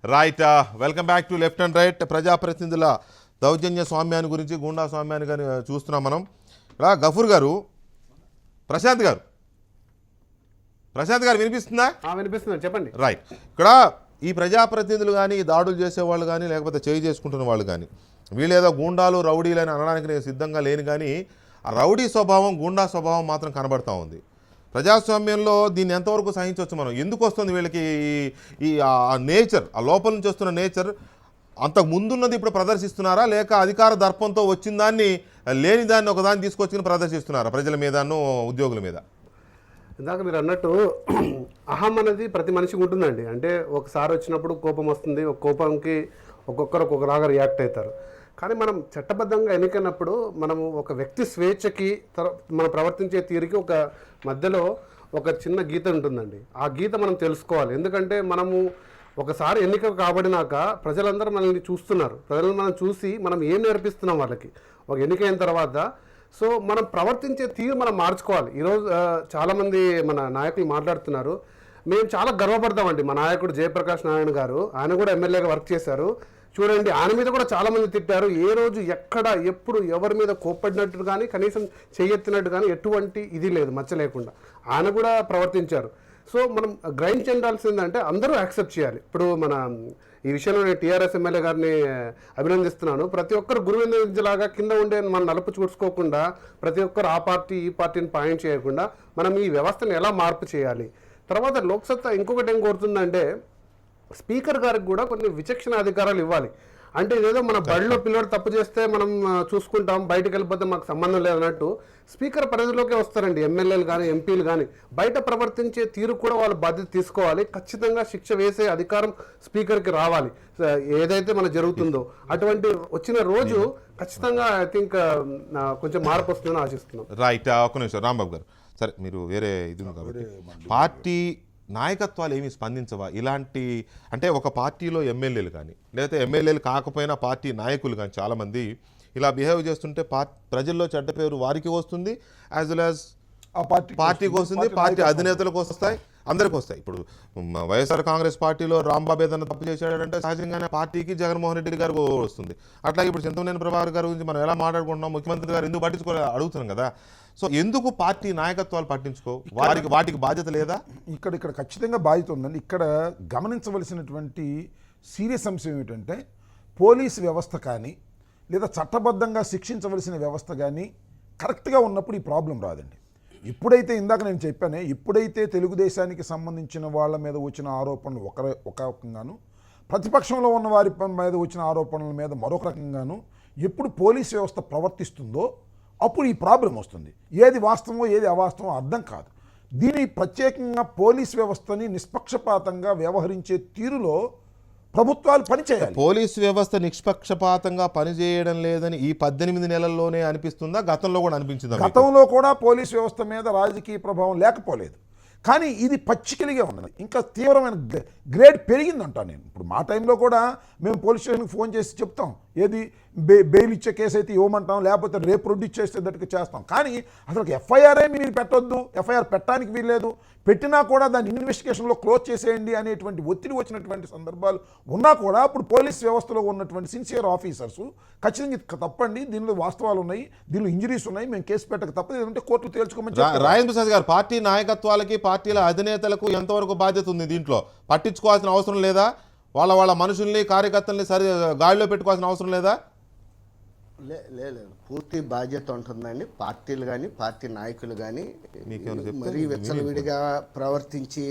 Right. Welcome back to left and right. ప్రజాప్రతినిధుల దౌర్జన్య స్వామ్యాన్ని గురించి, గూండా స్వామ్యాన్ని కానీ చూస్తున్నాం మనం. ఇలా గఫూర్ గారు, ప్రశాంత్ గారు వినిపిస్తుందా? వినిపిస్తుంది, చెప్పండి. రైట్. ఇక్కడ ఈ ప్రజాప్రతినిధులు కానీ, దాడులు చేసేవాళ్ళు కానీ, లేకపోతే చేయి చేసుకుంటున్న వాళ్ళు కానీ, వీళ్ళేదో గూండాలు రౌడీలు అని అనడానికి నేను సిద్ధంగా లేను, కానీ ఆ రౌడీ స్వభావం, గూండా స్వభావం మాత్రం కనబడతా ఉంది. ప్రజాస్వామ్యంలో దీన్ని ఎంతవరకు సహించవచ్చు మనం? ఎందుకు వస్తుంది వీళ్ళకి ఈ నేచర్, ఆ లోపల నుంచి వస్తున్న నేచర్? అంతకు ముందున్నది ఇప్పుడు ప్రదర్శిస్తున్నారా, లేక అధికార దర్పంతో వచ్చిన దాన్ని, లేని దాన్ని ఒకదాన్ని తీసుకొచ్చి ప్రదర్శిస్తున్నారా ప్రజల మీదను, ఉద్యోగుల మీద? ఇందాక మీరు అన్నట్టు అహం అనేది ప్రతి మనిషికి ఉంటుందండి. అంటే ఒకసారి వచ్చినప్పుడు కోపం వస్తుంది, ఒక కోపంకి ఒక్కొక్కరు ఒక్కొక్కలాగా రియాక్ట్ అవుతారు. కానీ మనం చట్టబద్ధంగా ఎన్నికైనప్పుడు మనము ఒక వ్యక్తి స్వేచ్ఛకి, మనం ప్రవర్తించే తీరుకి ఒక మధ్యలో ఒక చిన్న గీత ఉంటుందండి. ఆ గీత మనం తెలుసుకోవాలి. ఎందుకంటే మనము ఒకసారి ఎన్నిక కాబడినాక ప్రజలందరూ మనల్ని చూస్తున్నారు. ప్రజలను మనం చూసి మనం ఏం నేర్పిస్తున్నాం వాళ్ళకి ఒక ఎన్నికైన తర్వాత. సో మనం ప్రవర్తించే తీరు మనం మార్చుకోవాలి. ఈరోజు చాలామంది మన నాయకులు మాట్లాడుతున్నారు. మేము చాలా గర్వపడతామండి. మా నాయకుడు జయప్రకాష్ నారాయణ గారు, ఆయన కూడా ఎమ్మెల్యేగా వర్క్ చేశారు. చూడండి, ఆయన మీద కూడా చాలామంది తిట్టారు. ఏ రోజు ఎక్కడ ఎప్పుడు ఎవరి మీద కోప్పడినట్టు కానీ, కనీసం చెయ్యెత్తినట్టు కానీ ఎటువంటి ఇది లేదు, మచ్చ లేకుండా ఆయన కూడా ప్రవర్తించారు. సో మనం గ్రైండ్ చెందాల్సిందంటే అందరూ యాక్సెప్ట్ చేయాలి. ఇప్పుడు మన ఈ విషయంలో నేను టీఆర్ఎస్ ఎమ్మెల్యే గారిని అభినందిస్తున్నాను. ప్రతి ఒక్కరు గురువిందలాగా కింద ఉండే మనం నలుపు చూసుకోకుండా, ప్రతి ఒక్కరు ఆ పార్టీ ఈ పార్టీని పాయింట్ చేయకుండా మనం ఈ వ్యవస్థను ఎలా మార్పు చేయాలి. తర్వాత లోక్సత్తా ఇంకొకటి ఏం కోరుతుందంటే, స్పీకర్ గారికి కూడా కొన్ని విచక్షణ అధికారాలు ఇవ్వాలి. అంటే ఇదేదో మన బడిలో పిల్లలు తప్పు చేస్తే మనం చూసుకుంటాం, బయటకు వెళ్ళిపోతే మాకు సంబంధం లేదన్నట్టు స్పీకర్ పరిధిలోకే వస్తారండి ఎమ్మెల్యేలు కానీ, ఎంపీలు కానీ. బయట ప్రవర్తించే తీరు కూడా వాళ్ళు బాధ్యత తీసుకోవాలి. ఖచ్చితంగా శిక్ష వేసే అధికారం స్పీకర్కి రావాలి. ఏదైతే మన జరుగుతుందో అటువంటి వచ్చిన రోజు ఖచ్చితంగా ఐ థింక్ కొంచెం మార్పు వస్తుందని ఆశిస్తున్నాం. రైట్. ఒక్క నిమిషం రాంబాబు గారు, సరే మీరు వేరే ఇది కాబట్టి పార్టీ నాయకత్వాలు ఏమీ స్పందించవా ఇలాంటి? అంటే ఒక పార్టీలో ఎమ్మెల్యేలు కానీ, లేకపోతే ఎమ్మెల్యేలు కాకపోయినా పార్టీ నాయకులు కానీ చాలామంది ఇలా బిహేవ్ చేస్తుంటే ప్రజల్లో చెడ్డ పేరు వారికి వస్తుంది, యాజ్ వెల్ యాజ్ పార్టీకి వస్తుంది, పార్టీ అధినేతలకు వస్తాయి, అందరికి వస్తాయి. ఇప్పుడు వైఎస్ఆర్ కాంగ్రెస్ పార్టీలో రాంబాబు ఏదైనా తప్పు చేశాడంటే సహజంగానే పార్టీకి జగన్మోహన్ రెడ్డి గారికి వస్తుంది. అట్లాగే ఇప్పుడు చింతమనేని ప్రభాకర్ గారి గురించి మనం ఎలా మాట్లాడుకుంటున్నాం, ముఖ్యమంత్రి గారు ఎందుకు పట్టించుకోవాలి అడుగుతున్నాం కదా. సో ఎందుకు పార్టీ నాయకత్వాలు పట్టించుకో, వాటికి బాధ్యత లేదా? ఇక్కడ ఖచ్చితంగా బాధ్యత ఉందండి. ఇక్కడ గమనించవలసినటువంటి సీరియస్ అంశం ఏమిటంటే, పోలీసు వ్యవస్థ కానీ, లేదా చట్టబద్ధంగా శిక్షించవలసిన వ్యవస్థ కానీ కరెక్ట్గా ఉన్నప్పుడు ఈ ప్రాబ్లం రాదండి. ఎప్పుడైతే ఇందాక నేను చెప్పానే, ఎప్పుడైతే తెలుగుదేశానికి సంబంధించిన వాళ్ళ మీద వచ్చిన ఆరోపణలు ఒక రకంగాను, ప్రతిపక్షంలో ఉన్న వారి మీద వచ్చిన ఆరోపణల మీద మరొక రకంగాను ఎప్పుడు పోలీస్ వ్యవస్థ ప్రవర్తిస్తుందో అప్పుడు ఈ ప్రాబ్లం వస్తుంది. ఏది వాస్తవమో ఏది అవాస్తవమో అర్థం కాదు. దీని ప్రత్యేకంగా పోలీస్ వ్యవస్థని నిష్పక్షపాతంగా వ్యవహరించే తీరులో ప్రభుత్వాలు పనిచేయాలి. పోలీసు వ్యవస్థ నిష్పక్షపాతంగా పనిచేయడం లేదని ఈ 18 నెలల్లోనే అనిపిస్తుందా? గతంలో కూడా అనిపించిందా? గతంలో కూడా పోలీసు వ్యవస్థ మీద రాజకీయ ప్రభావం లేకపోలేదు, కానీ ఇది పచ్చికలిగా ఉన్నది. ఇంకా తీవ్రమైన గ్రేడ్ పెరిగిందంటా నేను. ఇప్పుడు మా టైంలో కూడా మేము పోలీస్ స్టేషన్కి ఫోన్ చేసి చెప్తాం, ఏది బెయిల్ ఇచ్చే కేసు అయితే ఇవ్వమంటాం, లేకపోతే రేపు ప్రొడ్యూస్ చేస్తే దట్టుకు చేస్తాం. కానీ అసలు ఎఫ్ఐఆర్ఏ మీరు పెట్టొద్దు, ఎఫ్ఐఆర్ పెట్టడానికి వీల్లేదు, పెట్టినా కూడా దాన్ని ఇన్వెస్టిగేషన్లో క్లోజ్ చేసేయండి అనేటువంటి ఒత్తిడి వచ్చినటువంటి సందర్భాలు ఉన్నా కూడా అప్పుడు పోలీస్ వ్యవస్థలో ఉన్నటువంటి సిన్సియర్ ఆఫీసర్స్ ఖచ్చితంగా తప్పండి, దీనిలో వాస్తవాలు ఉన్నాయి, దీనిలో ఇంజరీస్ ఉన్నాయి, మేము కేసు పెట్టక తప్పదు, ఏదంటే కోర్టులు తేల్చుకోమని. రాజేంద్ర ప్రసాద్ గారు, పార్టీ నాయకత్వాలకి, పార్టీల అధినేతలకు ఎంతవరకు బాధ్యత ఉంది దీంట్లో? పట్టించుకోవాల్సిన అవసరం లేదా? వాళ్ళ మనుషుల్ని, కార్యకర్తల్ని గాడిలో పెట్టుకోవాల్సిన అవసరం లేదా? లేదు, పూర్తి బాధ్యత ఉంటుందండి. పార్టీలు కానీ, పార్టీ నాయకులు కానీ మరీ విచ్చలవిడిగా ప్రవర్తించి,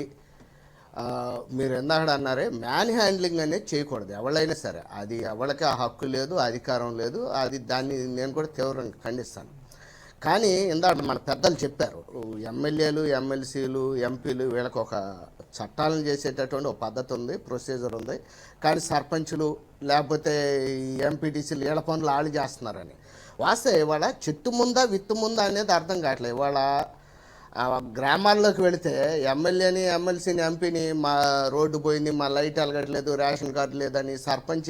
మీరు ఎందాక అన్నారే మ్యాన్ హ్యాండ్లింగ్ అనేది చేయకూడదు ఎవరైనా సరే. అది ఎవరికి ఆ హక్కు లేదు, అధికారం లేదు. దాన్ని నేను కూడా తీవ్రంగా ఖండిస్తాను. కానీ ఇందాక మన పెద్దలు చెప్పారు, ఎమ్మెల్యేలు, ఎమ్మెల్సీలు, ఎంపీలు వీళ్ళకి ఒక చట్టాలను చేసేటటువంటి ఒక పద్ధతి ఉంది, ప్రొసీజర్ ఉంది. కానీ సర్పంచులు లేకపోతే ఎంపీటీసీలు వీళ్ళ పనులు ఆళ్ళు చేస్తున్నారని వాస్తే ఇవాళ చెట్టు ముందా విత్తు ముందా అనేది అర్థం కావట్లేదు. ఇవాళ గ్రామాల్లోకి వెళితే ఎమ్మెల్యేని, ఎమ్మెల్సీని, ఎంపీని మా రోడ్డు పోయింది, మా లైట్ వెలగట్లేదు, రేషన్ కార్డు లేదని సర్పంచ్,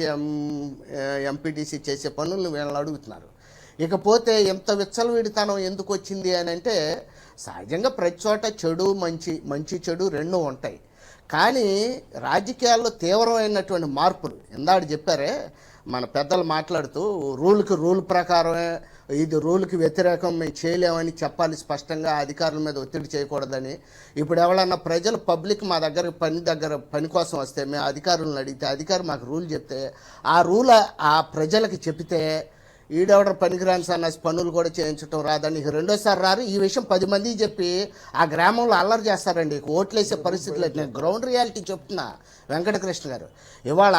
ఎంపీటీసీ చేసే పనులను వీళ్ళని అడుగుతున్నారు. ఇకపోతే ఎంత విచ్చలవిడితనం ఎందుకు వచ్చింది అని అంటే, సహజంగా ప్రతి చోట చెడు మంచి చెడు రెండూ ఉంటాయి. కానీ రాజకీయాల్లో తీవ్రమైనటువంటి మార్పులు ఇందాక చెప్పారే మన పెద్దలు మాట్లాడుతూ రూల్ ప్రకారమే ఇది రూల్కి వ్యతిరేకం మేము చేయలేమని చెప్పాలి స్పష్టంగా, అధికారుల మీద ఒత్తిడి చేయకూడదని. ఇప్పుడు ఎవరన్నా ప్రజలు పబ్లిక్ మా దగ్గర పని కోసం వస్తే మేము అధికారులను అడిగితే అధికారి మాకు రూల్ చెప్తే ఆ రూల్ ఆ ప్రజలకు చెప్తే ఈడెవడ పనికిరాని సన్నాసి పనులు కూడా చేయించడం రాదని ఇక రెండోసారి రారు. ఈ విషయం 10 మందికి చెప్పి ఆ గ్రామంలో అల్లరి చేస్తారండి, ఓట్లేసే పరిస్థితి లేదు. నేను గ్రౌండ్ రియాలిటీ చెప్తున్నా వెంకటకృష్ణ గారు. ఇవాళ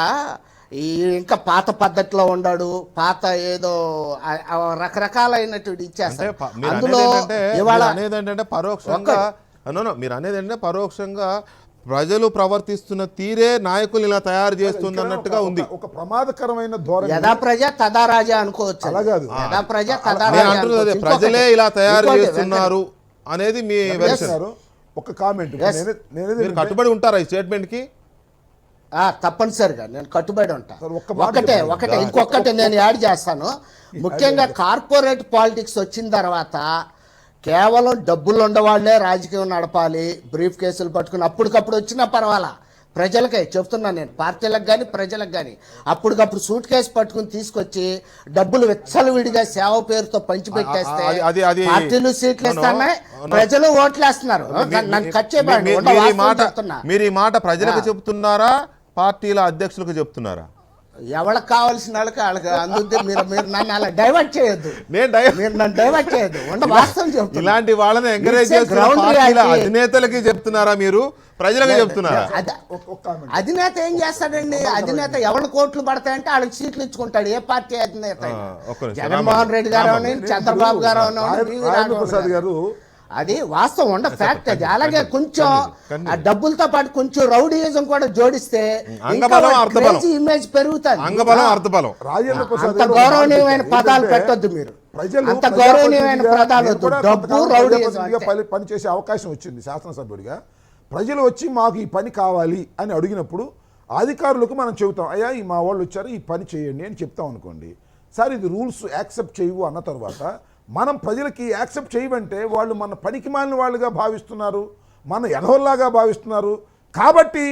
ఈ ఇంకా పాత పద్ధతిలో ఉన్నాడు, పాత ఏదో రకరకాలైనటువంటి ఇచ్చేస్తారు. అందులో ఇవాళ అనేదంటే పరోక్షంగా మీరు అనేదంటే పరోక్షంగా ప్రజలు ప్రవర్తిస్తున్న తీరే నాయకులు ఇలా తయారు చేస్తుంది అన్నట్టుగా ఉంది. ఒక ప్రమాదకరమైన ధోరణి. యథా ప్రజ తదా రాజా అనుకోవచ్చు. అలా కాదు, యథా ప్రజ తదా నేను రాజా అంటున్నది ప్రజలే ఇలా తయారు చేస్తున్నారు అనేది మీ వెర్షన్. ఒక కామెంట్, మీరు కట్టుబడి ఉంటారా ఈ స్టేట్మెంట్ కి? తప్పనిసరిగా నేను కట్టుబడి ఉంటా. ఒకటే ఇంకొకటి నేను యాడ్ చేస్తాను. ముఖ్యంగా కార్పొరేట్ పాలిటిక్స్ వచ్చిన తర్వాత కేవలం డబ్బులు ఉండవాళ్లే రాజకీయం నడపాలి, బ్రీఫ్ కేసులు పట్టుకుని అప్పటికప్పుడు వచ్చినా పర్వాలా, ప్రజలకే చెప్తున్నాను నేను, పార్టీలకు కానీ ప్రజలకు కానీ. అప్పటికప్పుడు సూట్ కేసు పట్టుకుని తీసుకొచ్చి డబ్బులు విచ్చలవిడిగా సేవ పేరుతో పంచిపెట్టేస్తే పార్టీలు సీట్లు ఇస్తానే, ప్రజలు ఓట్లు వేస్తున్నారు. నన్ను కట్ చేయబడి మీరు ఈ మాట ప్రజలకు చెప్తున్నారా, పార్టీల అధ్యక్షులకు చెప్తున్నారా? ఎవరికి కావాల్సిన వాళ్ళకి అందుకే మీరు నన్ను అలా డైవర్ట్ చేయొద్దు. మీరు నన్ను డైవర్ట్ చేయొద్దు. వాస్తవం చెప్తున్నా. ఇలాంటి వాళ్ళని ఎంకరేజ్ చేస్తున్న అధినేతలకి చెప్తున్నారా, మీరు ప్రజలకు చెప్తున్నారా? అధినేత ఏం చేస్తాడండి? అధినేత ఎవరి కోట్లు పడతాయంటే వాళ్ళకి సీట్లు ఇచ్చుకుంటాడు. ఏ పార్టీ అధినేత? జగన్మోహన్ రెడ్డి గారు అవనండి, చంద్రబాబు గారు అవనండి, అది వాస్తవం ఉండ ఫ్యాక్ట్ అది. అలాగే కొంచెం ఆ డబ్బులతో పాటు కొంచెం రౌడీయిజం కూడా జోడిస్తే ఇమేజ్ పెరుగుతుంది. అంత గౌరవనీయమైన పదాలు పెట్టొద్దు మీరు, అంత గౌరవనీయమైన పదాలు వద్దు. డబ్బు రౌడీయిజం పనిచేసే అవకాశం వచ్చింది శాసనసభ్యుడిగా. ప్రజలు వచ్చి మాకు ఈ పని కావాలి అని అడిగినప్పుడు అధికారులకు మనం చెబుతాం, అయ్యా ఈ మా వాళ్ళు వచ్చారు ఈ పని చేయండి అని చెప్తాం అనుకోండి. సార్ ఇది రూల్స్ యాక్సెప్ట్ చేయవు అన్న తర్వాత మనం ప్రజలకి యాక్సెప్ట్ చేయమంటే వాళ్ళు మన పనికి మాలిన వాళ్ళుగా భావిస్తున్నారు, మన ఎనవల్లాగా భావిస్తున్నారు. కాబట్టి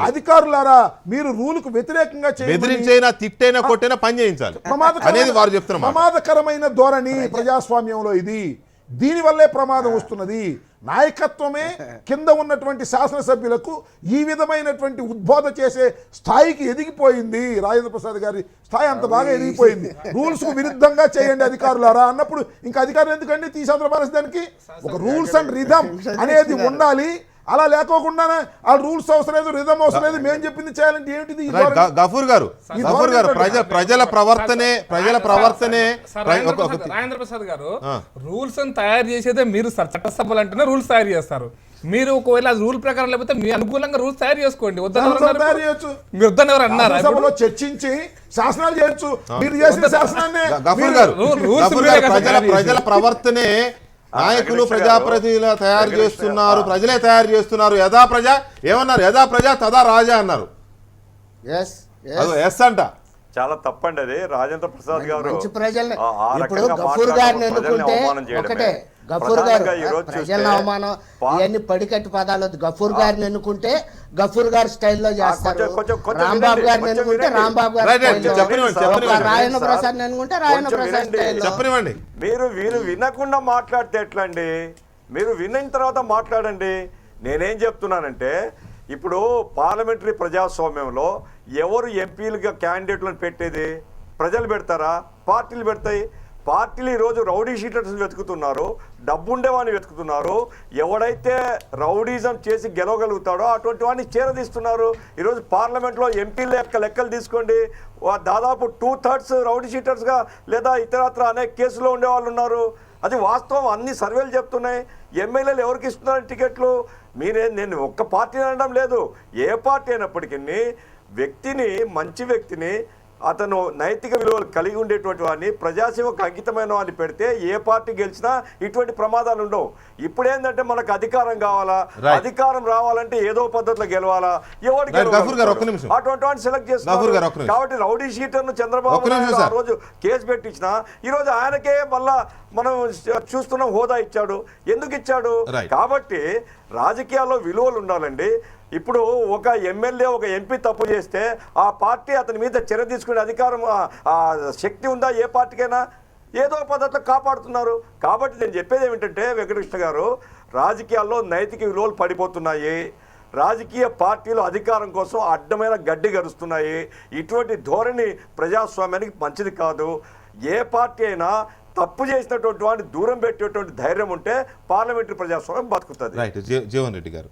అధికారులారా మీరు రూల్కు వ్యతిరేకంగా తిట్టైనా కొట్టైనా పని చేయించాలి అనేది వారు చెప్తున్నారు. ప్రమాదకరమైన ధోరణి ప్రజాస్వామ్యంలో ఇది. దీనివల్లే ప్రమాదం వస్తున్నది. నాయకత్వమే కింద ఉన్నటువంటి శాసనసభ్యులకు ఈ విధమైనటువంటి ఉద్బోధ చేసే స్థాయికి ఎదిగిపోయింది. రాజేంద్ర ప్రసాద్ గారి స్థాయి అంత బాగా ఎదిగిపోయింది. రూల్స్ కు విరుద్ధంగా చేయండి అధికారులారా అన్నప్పుడు ఇంకా అధికారులు ఎందుకండి తీసేంద్ర దానికి ఒక రూల్స్ అండ్ రిథమ్ అనేది ఉండాలి. అలా లేకోకుండానే ఆ రూల్స్ అవసరం లేదు, రిథమ్ అవసరం లేదు, మేము చెప్పింది చేయాలంటే ఏమిటిది? గఫూర్ గారు ప్రజల ప్రవర్తనే రాజేంద్ర ప్రసాద్ గారు రూల్స్ తయారు చేసేదే మీరు సార్. చట్టసభలు అంటేనే రూల్స్ తయారు చేస్తారు. మీరు ఒకవేళ అది రూల్ ప్రకారం లేకపోతే మీ అనుకూలంగా రూల్స్ తయారు చేసుకోండి. మీరు వద్దని ఎవరు అన్నారా? చర్చించి శాసనాలు చేయొచ్చు. మీరు చేసిన శాసనాన్ని గఫూర్ గారు ప్రజల ప్రవర్తనే నాయకులు ప్రజాప్రతినిధులు తయారు చేస్తున్నారు, ప్రజలే తయారు చేస్తున్నారు. యథా ప్రజ ఏమన్నారు? యథా ప్రజ తదా రాజా అన్నారు. ఎస్ అంట. చాలా తప్పండి అది. రాజేంద్ర ప్రసాద్ గారు ఇప్పుడు గఫూర్ గారిని ఎన్నుకుంటే ఒకటే, గఫూర్ గారు ప్రజల అవమానం ఇవన్నీ పడికట్టి పదాలు. గఫూర్ గారిని ఎన్నుకుంటే గఫూర్ గారి స్టైల్లో చేస్తారు, రాంబాబు గారిని ఎన్నుకుంటే రాంబాబు గారి, రాజేంద్ర ప్రసాద్ ఎన్నుకుంటే రాజేంద్ర ప్రసాద్ స్టైల్లో. మీరు వినకుండా మాట్లాడితే ఎట్లండి? మీరు విన్న తర్వాత మాట్లాడండి. నేనేం చెప్తున్నానంటే ఇప్పుడు పార్లమెంటరీ ప్రజాస్వామ్యంలో ఎవరు ఎంపీలుగా క్యాండిడేట్లను పెట్టేది? ప్రజలు పెడతారా? పార్టీలు పెడతాయి. పార్టీలు ఈరోజు రౌడీ షీటర్స్ వెతుకుతున్నారు, డబ్బుండేవాడిని వెతుకుతున్నారు. ఎవడైతే రౌడీజం చేసి గెలవగలుగుతాడో అటువంటి వాడిని చేరదీస్తున్నారు. ఈరోజు పార్లమెంట్లో ఎంపీల యొక్క లెక్కలు తీసుకోండి, దాదాపు 2/3 రౌడీ షీటర్స్గా లేదా ఇతరత్ర అనేక కేసులో ఉండేవాళ్ళు ఉన్నారు. అది వాస్తవం, అన్ని సర్వేలు చెప్తున్నాయి. ఎమ్మెల్యేలు ఎవరికి ఇస్తున్నారు టికెట్లు? నేను ఒక్క పార్టీ అనడం లేదు, ఏ పార్టీ అయినప్పటికీ వ్యక్తిని, మంచి వ్యక్తిని అతను నైతిక విలువలు కలిగి ఉండేటువంటి వాడిని, ప్రజాసేవకు అంకితమైన వాడిని పెడితే ఏ పార్టీ గెలిచినా ఇటువంటి ప్రమాదాలు ఉండవు. ఇప్పుడేంటంటే మనకు అధికారం కావాలా, అధికారం రావాలంటే ఏదో పద్ధతిలో గెలవాలా, ఎవరికి అటువంటి వాడిని సెలెక్ట్ చేస్తున్నారు. కాబట్టి రౌడీ షీటర్ను చంద్రబాబు నాయుడు ఆ రోజు కేసు పెట్టించిన ఈ రోజు ఆయనకే మళ్ళా మనం చూస్తున్నాం హోదా ఇచ్చాడు. ఎందుకు ఇచ్చాడు? కాబట్టి రాజకీయాల్లో విలువలు ఉండాలండి. ఇప్పుడు ఒక ఎమ్మెల్యే ఒక ఎంపీ తప్పు చేస్తే ఆ పార్టీ అతని మీద చర్య తీసుకునే అధికారం శక్తి ఉందా ఏ పార్టీకైనా? ఏదో పద్ధతిలో కాపాడుతున్నారు. కాబట్టి నేను చెప్పేది ఏమిటంటే వెంకటకృష్ణ గారు, రాజకీయాల్లో నైతిక విలువలు పడిపోతున్నాయి. రాజకీయ పార్టీలు అధికారం కోసం అడ్డమైన గడ్డి గరుస్తున్నాయి. ఇటువంటి ధోరణి ప్రజాస్వామ్యానికి మంచిది కాదు. ఏ పార్టీ అయినా తప్పు చేసినటువంటి వాడిని దూరం పెట్టేటువంటి ధైర్యం ఉంటే పార్లమెంటరీ ప్రజాస్వామ్యం బతుకుతుంది. రైట్. జీవన్ రెడ్డి గారు,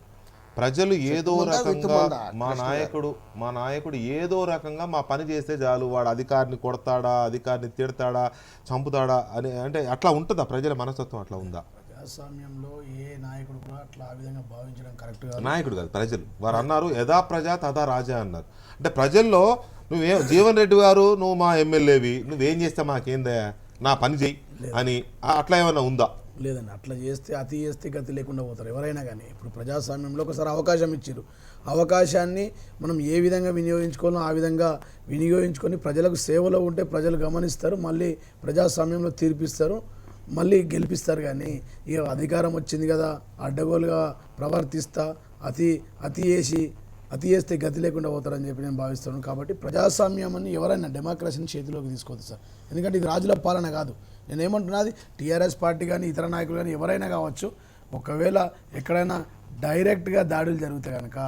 ప్రజలు ఏదో రకంగా మా నాయకుడు ఏదో రకంగా మా పని చేస్తే చాలు, వాడు అధికారిని కొడతాడా, అధికారిని తిడతాడా, చంపుతాడా అని అంటే అట్లా ఉంటుందా? ప్రజల మనస్తత్వం అట్లా ఉందా? ప్రజాస్వామ్యంలో ఏ నాయకుడు కూడా అట్లా ఆ విధంగా భావించడం కరెక్ట్ కాదు. నాయకుడు కాదు, ప్రజలు. వారు అన్నారు యథా ప్రజా తథా రాజా అన్నారు. అంటే ప్రజల్లో జీవన్ రెడ్డి గారు నువ్వు మా ఎమ్మెల్యేవి, నువ్వేం చేస్తే మాకేందా, నా పని చెయ్యి అని అట్లా ఏమైనా ఉందా? లేదండి, అట్లా చేస్తే అతి చేస్తే గతి లేకుండా పోతారు ఎవరైనా కానీ. ఇప్పుడు ప్రజాస్వామ్యంలో ఒకసారి అవకాశం ఇచ్చారు, అవకాశాన్ని మనం ఏ విధంగా వినియోగించుకోవాలో ఆ విధంగా వినియోగించుకొని ప్రజలకు సేవలో ఉంటే ప్రజలు గమనిస్తారు, మళ్ళీ ప్రజాస్వామ్యంలో తీర్పిస్తారు, మళ్ళీ గెలిపిస్తారు. కానీ ఇక అధికారం వచ్చింది కదా అడ్డగోలుగా ప్రవర్తిస్తా అతి చేస్తే గతి లేకుండా పోతారని చెప్పి నేను భావిస్తాను. కాబట్టి ప్రజాస్వామ్యం అని ఎవరైనా డెమోక్రసీని చేతిలోకి తీసుకోవద్దు సార్. ఎందుకంటే ఇది రాజుల పాలన కాదు. నేను ఏమంటున్నది, టీఆర్ఎస్ పార్టీ కానీ ఇతర నాయకులు కానీ ఎవరైనా కావచ్చు, ఒకవేళ ఎక్కడైనా డైరెక్ట్గా దాడులు జరిగితే కనుక,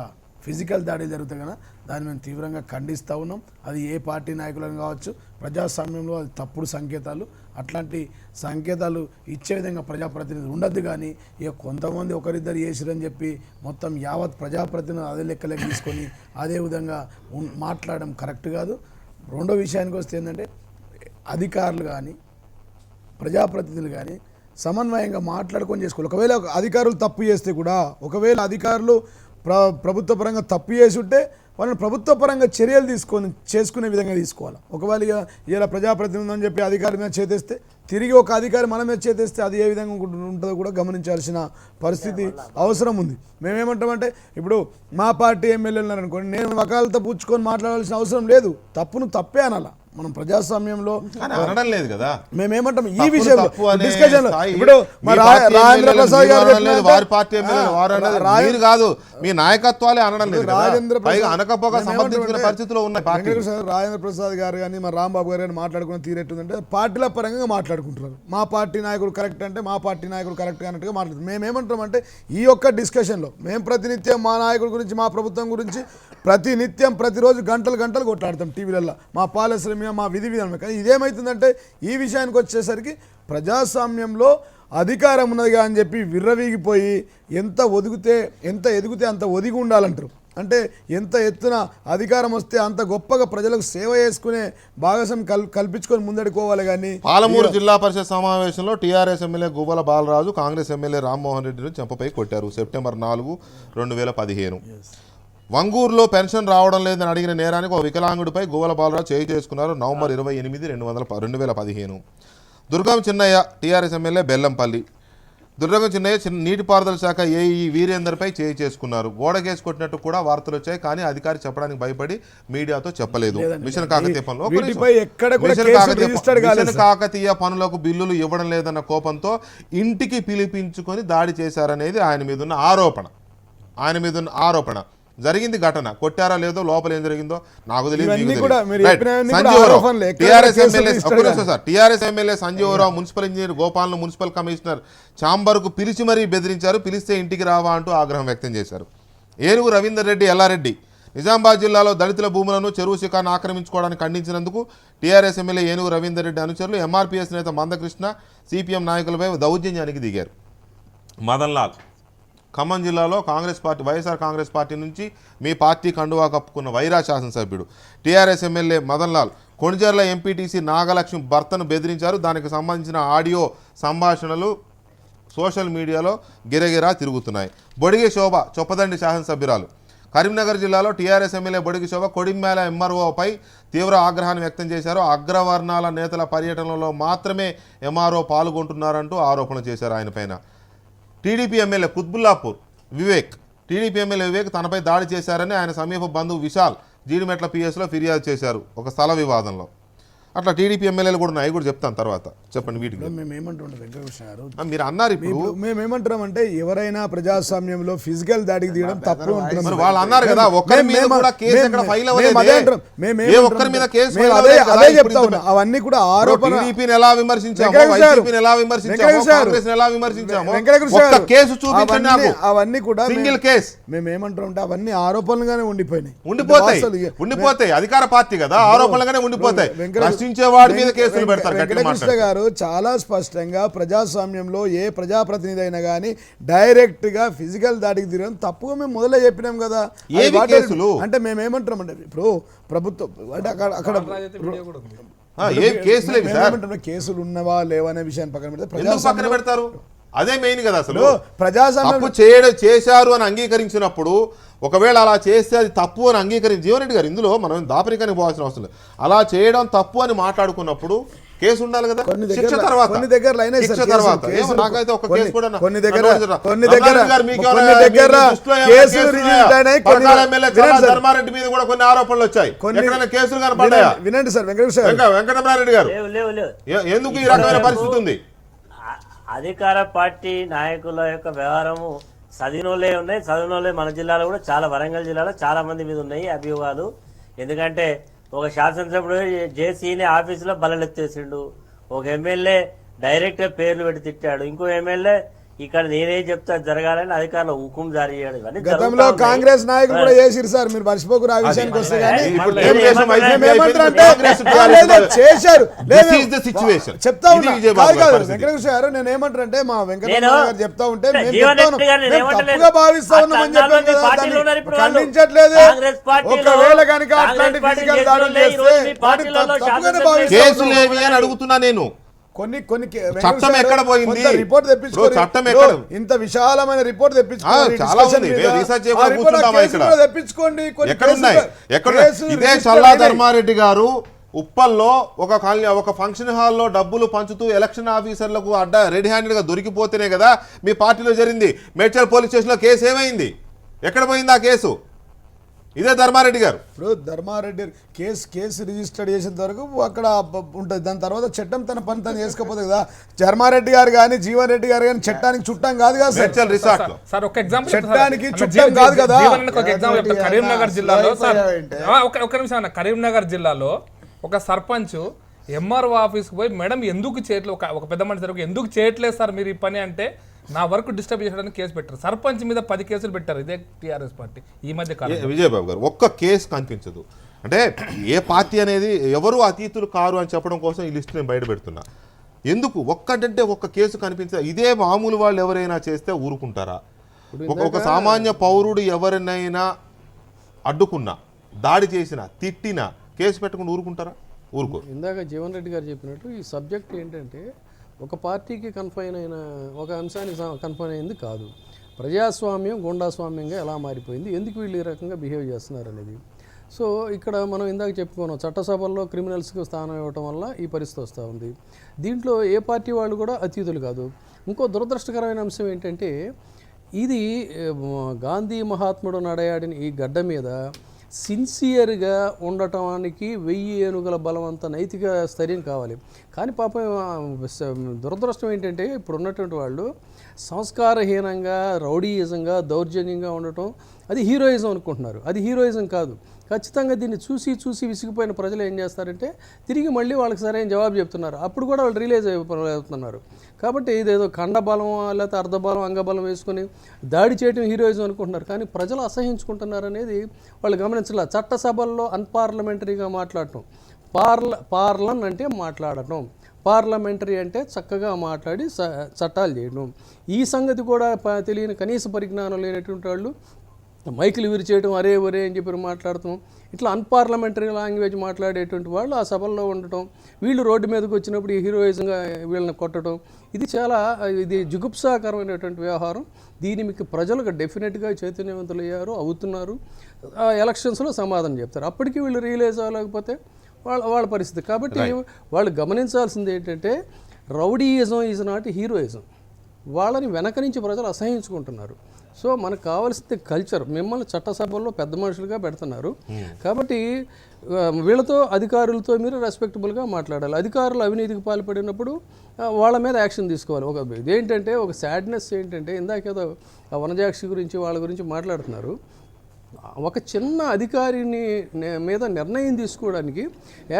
ఫిజికల్ దాడులు జరిగితే కనుక దాన్ని మేము తీవ్రంగా ఖండిస్తూ ఉన్నాం. అది ఏ పార్టీ నాయకులను కావచ్చు. ప్రజాస్వామ్యంలో అది తప్పుడు సంకేతాలు, అట్లాంటి సంకేతాలు ఇచ్చే విధంగా ప్రజాప్రతినిధులు ఉండద్దు. కానీ ఇక కొంతమంది ఒకరిద్దరు చేసిరని చెప్పి మొత్తం యావత్ ప్రజాప్రతినిధులు అదే లెక్కలకి తీసుకొని అదే విధంగా మాట్లాడడం కరెక్ట్ కాదు. రెండో విషయానికి వస్తే ఏంటంటే, అధికారులు కానీ ప్రజాప్రతినిధులు కానీ సమన్వయంగా మాట్లాడుకొని చేసుకోవాలి. ఒకవేళ అధికారులు తప్పు చేస్తే కూడా, ఒకవేళ అధికారులు ప్రభుత్వ పరంగా తప్పు చేసి ఉంటే వాళ్ళని ప్రభుత్వ పరంగా చర్యలు చేసుకునే విధంగా తీసుకోవాలి. ఒకవేళ ఇలా ప్రజాప్రతినిధి అని చెప్పి అధికారి మీద చేతేస్తే, తిరిగి ఒక అధికారి మన మీద చేతేస్తే అది ఏ విధంగా ఉంటుందో కూడా గమనించాల్సిన పరిస్థితి అవసరం ఉంది. మేమేమంటామంటే, ఇప్పుడు మా పార్టీ ఎమ్మెల్యేలు ఉన్నారనుకోండి, నేను వకాలతో పుచ్చుకొని మాట్లాడాల్సిన అవసరం లేదు. తప్పును తప్పే అనాలా. మనం ప్రజాస్వామ్యంలో అనడం లేదు కదా. మేమేమంటాం ఈ విషయంలో డిస్కషన్ ఇప్పుడు రాజేంద్ర ప్రసాద్ గారు వారి పార్టీ ఎమ్మెల్యేలు కాదు, మీ నాయకత్వాలే అనడం లేదు. అనకపోక సమర్థించిన పరిస్థితిలో ఉన్నాయి పార్టీ. రాజేంద్ర ప్రసాద్ గారు కానీ మా రాంబాబు గారు కానీ మాట్లాడుకున్న తీరెట్టుందంటే పార్టీల పరంగా మాట్లాడుకుంటున్నారు. మా పార్టీ నాయకుడు కరెక్ట్ అంటే మా పార్టీ నాయకుడు కరెక్ట్ అన్నట్టుగా మాట్లాడుతున్నారు. మేమేమంటామంటే, ఈ యొక్క డిస్కషన్లో మేము ప్రతినిత్యం మా నాయకుడి గురించి, మా ప్రభుత్వం గురించి ప్రతినిత్యం ప్రతిరోజు గంటలు కొట్లాడతాం టీవీలలో, మా పాలసీల మీద, మా విధి విధానం. కానీ ఇదేమవుతుందంటే, ఈ విషయానికి వచ్చేసరికి ప్రజాస్వామ్యంలో అధికారం ఉన్నదిగా అని చెప్పి విర్రవీగిపోయి ఎంత ఎదిగితే అంత ఒదిగి ఉండాలంటారు. అంటే ఎంత ఎత్తున అధికారం వస్తే అంత గొప్పగా ప్రజలకు సేవ చేసుకునే భాగస్వామ్యం కల్పించుకొని ముందడుకోవాలి. కానీ పాలమూరు జిల్లా పరిషత్ సమావేశంలో TRS MLA Guvvala Balaraju Congress MLA Rammohan రెడ్డిని చెంపపై కొట్టారు. సెప్టెంబర్ 4, 2015. వంగూరులో పెన్షన్ రావడం లేదని అడిగిన నేరానికి ఒక వికలాంగుడిపై గువ్వల బాలరాజు చేయి చేసుకున్నారు. November 28, 2015. Durgam Chinnaiah TRS MLA Bellampalli. Durgam Chinnaiah నీటిపారుదల శాఖ ఏఈ వీరేందర్పై చేయి చేసుకున్నారు. గోడకేసి కొట్టినట్టు కూడా వార్తలు వచ్చాయి. కానీ అధికారి చెప్పడానికి భయపడి మీడియాతో చెప్పలేదు. మిషన్ కాకతీయ పనులు మిషన్ కాకతీయ పనులకు బిల్లులు ఇవ్వడం లేదన్న కోపంతో ఇంటికి పిలిపించుకొని దాడి చేశారనేది ఆయన మీద ఉన్న ఆరోపణ. జరిగింది ఘటన. కొట్టారా లేదో, లోపల ఏం జరిగిందో నాకు తెలియదు. TRS MLA Sanjeevarao municipal engineer గోపాల్ను మున్సిపల్ కమిషనర్ ఛాంబర్కు పిలిచి మరీ బెదిరించారు. పిలిస్తే ఇంటికి రావా అంటూ ఆగ్రహం వ్యక్తం చేశారు. ఏనుగు రవీందర్ రెడ్డి ఎల్లారెడ్డి నిజామాబాద్ జిల్లాలో దళితుల భూములను చెరువు శిఖాన్ని ఆక్రమించుకోవడానికి ఖండించినందుకు టీఆర్ఎస్ ఎమ్మెల్యే ఏనుగు రవీందర్ రెడ్డి అనుచరులు ఎంఆర్పీఎస్ నేత మందకృష్ణ సిపిఎం నాయకులపై దౌర్జన్యానికి దిగారు. మదన్ లాల్ ఖమ్మం జిల్లాలో వైఎస్ఆర్ కాంగ్రెస్ పార్టీ నుంచి మీ పార్టీ కండువా కప్పుకున్న వైరా శాసనసభ్యుడు TRS MLA Madan Lal Konijerla MPTC Nagalakshmi భర్తను బెదిరించారు. దానికి సంబంధించిన ఆడియో సంభాషణలు సోషల్ మీడియాలో గిరగిరా తిరుగుతున్నాయి. బొడిగే శోభ చొప్పదండి శాసనసభ్యురాలు కరీంనగర్ జిల్లాలో టీఆర్ఎస్ ఎమ్మెల్యే బొడిగి శోభ కొడిమ్యాల ఎంఆర్ఓపై తీవ్ర ఆగ్రహాన్ని వ్యక్తం చేశారు. అగ్రవర్ణాల నేతల పర్యటనలో మాత్రమే ఎంఆర్ఓ పాల్గొంటున్నారంటూ ఆరోపణ చేశారు ఆయన పైన. టీడీపీ ఎమ్మెల్యే కుత్బుల్లాపూర్ వివేక్ తనపై దాడి చేశారని ఆయన సమీప బంధువు విశాల్ జీడిమెట్ల పిఎస్లో ఫిర్యాదు చేశారు ఒక స్థల వివాదంలో. అట్లా టీడీపీ ఎమ్మెల్యేలు కూడా ఉన్నాయి, కూడా చెప్తాను తర్వాత. చెప్పండి వీటికి. మేము ఏమంటుంటాం వెంకటకృష్ణ గారు, మీరు అన్నారు ఇప్పుడు మేము ఏమంటున్నాం అంటే ఎవరైనా ప్రజాస్వామ్యంలో ఫిజికల్ దాడికి దిగడం తప్పు అంటున్నాం. మరి వాళ్ళు అన్నారు కదా ఒక్కరి మీద కూడా కేసు ఎక్కడ ఫైల్ అవ్వలేదు, ఏ ఒక్కరి మీద కేసు ఫైల్ అదే అవ్వలేదు. చెప్తా ఉన్నా, అవన్నీ కూడా ఆరోపణ. టీడీపీని ఎలా విమర్శించాము, వైసీపీని ఎలా విమర్శించాము, కాంగ్రెస్ని ఎలా విమర్శించాము, ఒక్క కేసు చూపించండి నాకు. అవన్నీ కూడా సింగిల్ కేసు. మేము ఏమంటాం అవన్నీ ఆరోపణలుగానే ఉండిపోయినాయి. ఉండిపోతాయి అధికార పార్టీ కదా, ఆరోపణలుగానే ఉండిపోతాయి. ప్రశ్నించేవాడి మీద కేసులు పెడతారు. వెంకటకృష్ణ గారు చాలా స్పష్టంగా ప్రజాస్వామ్యంలో ఏ ప్రజాప్రతినిధి అయినా కానీ డైరెక్ట్ గా ఫిజికల్ దాడికి దిగడం తప్పుగా మేము మొదలే చెప్పినాం కదా. అంటే మేము ఏమంటాం అంటే ఇప్పుడు ప్రభుత్వం అంటే అక్కడ కేసులు ఉన్నవా లేవనే విషయాన్ని పక్కన పెడితే పక్కన పెడతారు. అదే మెయిన్ కదా. అసలు ప్రజాస్వామ్యం చేశారు అని అంగీకరించినప్పుడు, ఒకవేళ అలా చేస్తే అది తప్పు అని అంగీకరించి జీవన్ రెడ్డి గారు ఇందులో మనం దాపరికానికి పోవాల్సిన అవసరం లేదు. అలా చేయడం తప్పు అని మాట్లాడుకున్నప్పుడు కేసు ఉండాలి కదా. శిక్ష తర్వాత నాకైతే ఒక కేసు కూడా ధర్మారెడ్డి మీద కూడా కొన్ని ఆరోపణలు వచ్చాయి. కేసులు కనపడ్డాయా? వినండి సార్ వెంకటరామరెడ్డి గారు, ఎందుకు ఈ రకమైన పరిస్థితి ఉంది? అధికార పార్టీ నాయకుల యొక్క వ్యవహారము చదివినోళ్ళే ఉన్నాయి. చదివినోళ్ళే మన జిల్లాలో కూడా చాలా, వరంగల్ జిల్లాలో చాలా మంది మీద ఉన్నాయి అభియోగాలు. ఎందుకంటే ఒక శాసనసభ్యుడు జేసీని ఆఫీసులో బలెత్తేసిండు, ఒక ఎమ్మెల్యే డైరెక్ట్గా పేర్లు పెట్టి తిట్టాడు, ఇంకో ఎమ్మెల్యే ఇక్కడ నేనేం చెప్తా జరగాలని అధికారులు హుకుం జారీ చేయడం. ఇవన్నీ గతంలో కాంగ్రెస్ నాయకులు కూడా చేసిరు సార్, మీరు మర్చిపోకురు. ఆ విషయానికి వస్తే చెప్తా ఉన్నా వెంకటకృష్ణ గారు, నేను ఏమంటారంటే మా వెంకటరామ గారు చెప్తా ఉంటే తప్పుగా భావిస్తా ఉన్నామని చెప్పాను కదా, ఖండించట్లేదు. ఒకవేళ కనుక అట్లాంటి ఫిజికల్ దాడులు చేస్తే తప్పుగానే భావిస్తా అడుగుతున్నా నేను. కొన్ని చట్టం ఎక్కడ పోయింది? రిపోర్ట్ తెప్పించుకోండి. చట్టం ఎక్కడ? ఇంత విశాలమైన రిపోర్ట్ తెప్పించుకోండి. ఇదే చల్లా ధర్మారెడ్డి గారు ఉప్పల్లో ఒక ఫంక్షన్ హాల్లో డబ్బులు పంచుతూ ఎలక్షన్ ఆఫీసర్లకు రెడీ హ్యాండెడ్ గా దొరికిపోతేనే కదా మీ పార్టీలో జరిగింది. మేడ్చల్ పోలీస్ స్టేషన్ లో కేసు ఏమైంది? ఎక్కడ పోయింది ఆ కేసు? ఇదే ధర్మారెడ్డి గారు. ఇప్పుడు ధర్మారెడ్డి కేసు రిజిస్టర్ చేసిన వరకు అక్కడ ఉంటుంది. దాని తర్వాత చట్టం తన పని తను చేసుకోపోతుంది కదా. ధర్మారెడ్డి గారు కానీ జీవన్ రెడ్డి గారు కానీ చట్టానికి చుట్టం కాదు కదా సార్. సార్ ఒక ఎగ్జాంపుల్, చట్టానికి చుట్టం కాదు కదా. కరీంనగర్ జిల్లాలో ఒక నిమిషం అన్న, కరీంనగర్ జిల్లాలో ఒక సర్పంచ్ ఎంఆర్ఓ ఆఫీస్కి పోయి మేడం ఎందుకు చేయట్లేదు, ఒక పెద్ద మనిషి దగ్గర ఎందుకు చేయట్లేదు సార్ మీరు ఈ పని అంటే, నా వర్క్ డిస్టర్బ్ చేయడానికి కేసు పెట్టారు. సర్పంచ్ మీద 10 కేసులు పెట్టారు ఇదే టీఆర్ఎస్ పార్టీ ఈ మధ్య కాలంలో. విజయబాబు గారు, ఒక్క కేసు కనిపించదు. అంటే ఏ పార్టీ అనేది ఎవరు అతీతులు కారు అని చెప్పడం కోసం ఈ లిస్ట్ నేను బయట పెడుతున్నా. ఎందుకు ఒక్కటంటే ఒక్క కేసు కనిపించదు? ఇదే మామూలు వాళ్ళు ఎవరైనా చేస్తే ఊరుకుంటారా? ఒక సామాన్య పౌరుడు ఎవరినైనా అడ్డుకున్నా, దాడి చేసినా, తిట్టినా కేసు పెట్టకుండా ఊరుకుంటారా? ఊరుకోరు. ఇందాక జీవన్ రెడ్డి గారు చెప్పినట్టు ఈ సబ్జెక్ట్ ఏంటంటే ఒక పార్టీకి కన్ఫైన్ అయిన ఒక అంశానికి కన్ఫైన్ అయింది కాదు. ప్రజాస్వామ్యం గుండాస్వామ్యంగా ఎలా మారిపోయింది, ఎందుకు వీళ్ళు ఈ రకంగా బిహేవ్ చేస్తున్నారు అనేది. సో ఇక్కడ మనం ఇందాక చెప్పుకున్నాం, చట్టసభల్లో క్రిమినల్స్కి స్థానం ఇవ్వటం వల్ల ఈ పరిస్థితి వస్తూ ఉంది. దీంట్లో ఏ పార్టీ వాళ్ళు కూడా అతీతులు కాదు. ఇంకో దురదృష్టకరమైన అంశం ఏంటంటే ఇది గాంధీ మహాత్ముడు నడయాడిన ఈ గడ్డ మీద సిన్సియర్గా ఉండటానికి 1000 ఏనుగుల బలవంత నైతిక స్థైర్యం కావాలి. కానీ పాపం దురదృష్టం ఏంటంటే ఇప్పుడు ఉన్నటువంటి వాళ్ళు సంస్కారహీనంగా, రౌడీయిజంగా, దౌర్జన్యంగా ఉండటం అది హీరోయిజం అనుకుంటున్నారు. అది హీరోయిజం కాదు. ఖచ్చితంగా దీన్ని చూసి విసిగిపోయిన ప్రజలు ఏం చేస్తారంటే తిరిగి మళ్ళీ వాళ్ళకి సరైన జవాబు చెప్తున్నారు. అప్పుడు కూడా వాళ్ళు రిలీజ్ అయిపోతున్నారు. కాబట్టి ఇదేదో ఖండబలం లేకపోతే అర్ధబలం, అంగబలం వేసుకొని దాడి చేయడం హీరోయిజం అనుకుంటున్నారు. కానీ ప్రజలు అసహించుకుంటున్నారు అనేది వాళ్ళు గమనించాల. చట్టసభల్లో అన్పార్లమెంటరీగా మాట్లాడటం, పార్లన్ అంటే మాట్లాడటం, పార్లమెంటరీ అంటే చక్కగా మాట్లాడి చట్టాలు చేయడం. ఈ సంగతి కూడా తెలియని, కనీస పరిజ్ఞానం లేనటువంటి వాళ్ళు మైకులు విరిచేయడం, అరే ఒరే అని చెప్పి మాట్లాడటం, ఇట్లా అన్పార్లమెంటరీ లాంగ్వేజ్ మాట్లాడేటువంటి వాళ్ళు ఆ సభల్లో ఉండటం, వీళ్ళు రోడ్డు మీదకి వచ్చినప్పుడు ఈ హీరోయిజంగా వీళ్ళని కొట్టడం, ఇది జుగుప్సాకరమైనటువంటి వ్యవహారం. దీని మీకు ప్రజలకు డెఫినెట్గా చైతన్యవంతులయ్యారు, అవుతున్నారు. ఎలక్షన్స్లో సమాధానం చెప్తారు. అప్పటికి వీళ్ళు రియలైజ్ అవ్వలేకపోతే వాళ్ళ పరిస్థితి. కాబట్టి వాళ్ళు గమనించాల్సింది ఏంటంటే రౌడీయిజం ఈజ్ నాట్ హీరోయిజం. వాళ్ళని వెనక నుంచి ప్రజలు అసహించుకుంటున్నారు. సో మనకు కావాల్సింది కల్చర్. మిమ్మల్ని చట్టసభల్లో పెద్ద మనుషులుగా పెడుతున్నారు కాబట్టి వీళ్ళతో అధికారులతో మీరు రెస్పెక్టబుల్గా మాట్లాడాలి. అధికారులు అవినీతికి పాల్పడినప్పుడు వాళ్ళ మీద యాక్షన్ తీసుకోవాలి. ఇదేంటంటే ఒక సాడ్నెస్ ఏంటంటే, ఇందాకేదో వనజాక్షి గురించి వాళ్ళ గురించి మాట్లాడుతున్నారు. ఒక చిన్న అధికారిని మీద నిర్ణయం తీసుకోవడానికి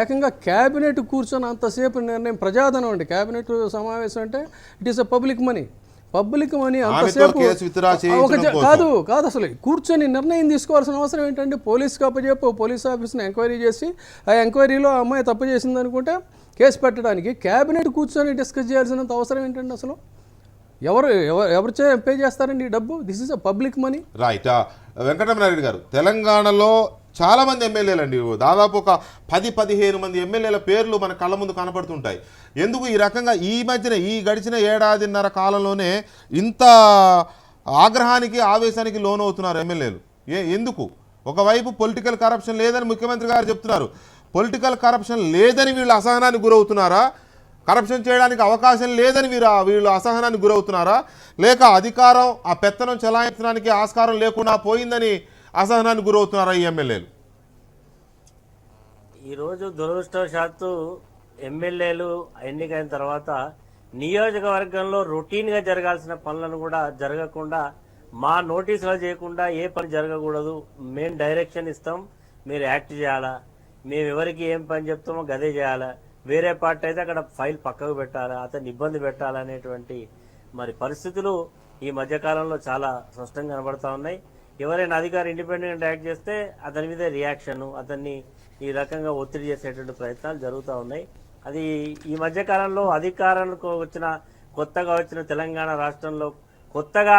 ఏకంగా క్యాబినెట్ కూర్చొని అంతసేపు నిర్ణయం, ప్రజాధనం అండి క్యాబినెట్ సమావేశం అంటే it is a public money అంతసేపు కాదు అసలు కూర్చొని నిర్ణయం తీసుకోవాల్సిన అవసరం ఏంటంటే పోలీస్కి అప్పచెప్పి పోలీస్ ఆఫీస్ని ఎంక్వైరీ చేసి ఆ ఎంక్వైరీలో ఆ అమ్మాయి తప్పు చేసింది అనుకుంటే కేసు పెట్టడానికి క్యాబినెట్ కూర్చొని డిస్కస్ చేయాల్సినంత అవసరం ఏంటండి? అసలు ఎవరు పే చేస్తారండి ఈ డబ్బు? This is a public money. Right. Venkataramana Reddy గారు, తెలంగాణలో చాలా మంది ఎమ్మెల్యేలు అండి, దాదాపు ఒక 10-15 మంది ఎమ్మెల్యేల పేర్లు మన కళ్ళ ముందు కనపడుతుంటాయి. ఎందుకు ఈ రకంగా ఈ మధ్యన ఈ గడిచిన ఏడాదిన్నర కాలంలోనే ఇంత ఆగ్రహానికి ఆవేశానికి లోనవుతున్నారు ఎమ్మెల్యేలు? ఎందుకు? ఒకవైపు పొలిటికల్ కరప్షన్ లేదని ముఖ్యమంత్రి గారు చెప్తున్నారు. పొలిటికల్ కరప్షన్ లేదని వీళ్ళు అసహనానికి గురవుతున్నారా? కరప్షన్ చేయడానికి అవకాశం లేదని వీళ్ళు అసహనానికి గురవుతున్నారా? లేక అధికారం ఆ పెత్తనం చెలాయించడానికి ఆస్కారం లేకుండా పోయిందని అసహనానికి గురవుతున్నారా ఈ ఎమ్మెల్యేలు? ఈరోజు దురదృష్టవశాత్తు ఎమ్మెల్యేలు ఎన్నికైన తర్వాత నియోజకవర్గంలో రొటీన్గా జరగాల్సిన పనులను కూడా జరగకుండా, మా నోటీసులు చేయకుండా ఏ పని జరగకూడదు, మేము డైరెక్షన్ ఇస్తాం, మీరు యాక్ట్ చేయాలా, మేము ఎవరికి ఏం పని చెప్తామో గదే చేయాలా, వేరే పార్టీ అయితే అక్కడ ఫైల్ పక్కకు పెట్టాలా, అతన్ని ఇబ్బంది పెట్టాలనేటువంటి మరి పరిస్థితులు ఈ మధ్యకాలంలో చాలా స్పష్టంగా కనబడతా ఉన్నాయి. ఎవరైనా అధికారి ఇండిపెండెంట్ యాక్ట్ చేస్తే అతని మీద రియాక్షన్, అతన్ని ఈ రకంగా ఒత్తిడి చేసేటువంటి ప్రయత్నాలు జరుగుతూ ఉన్నాయి. అది ఈ మధ్యకాలంలో అధికారానికి కొత్తగా వచ్చిన తెలంగాణ రాష్ట్రంలో కొత్తగా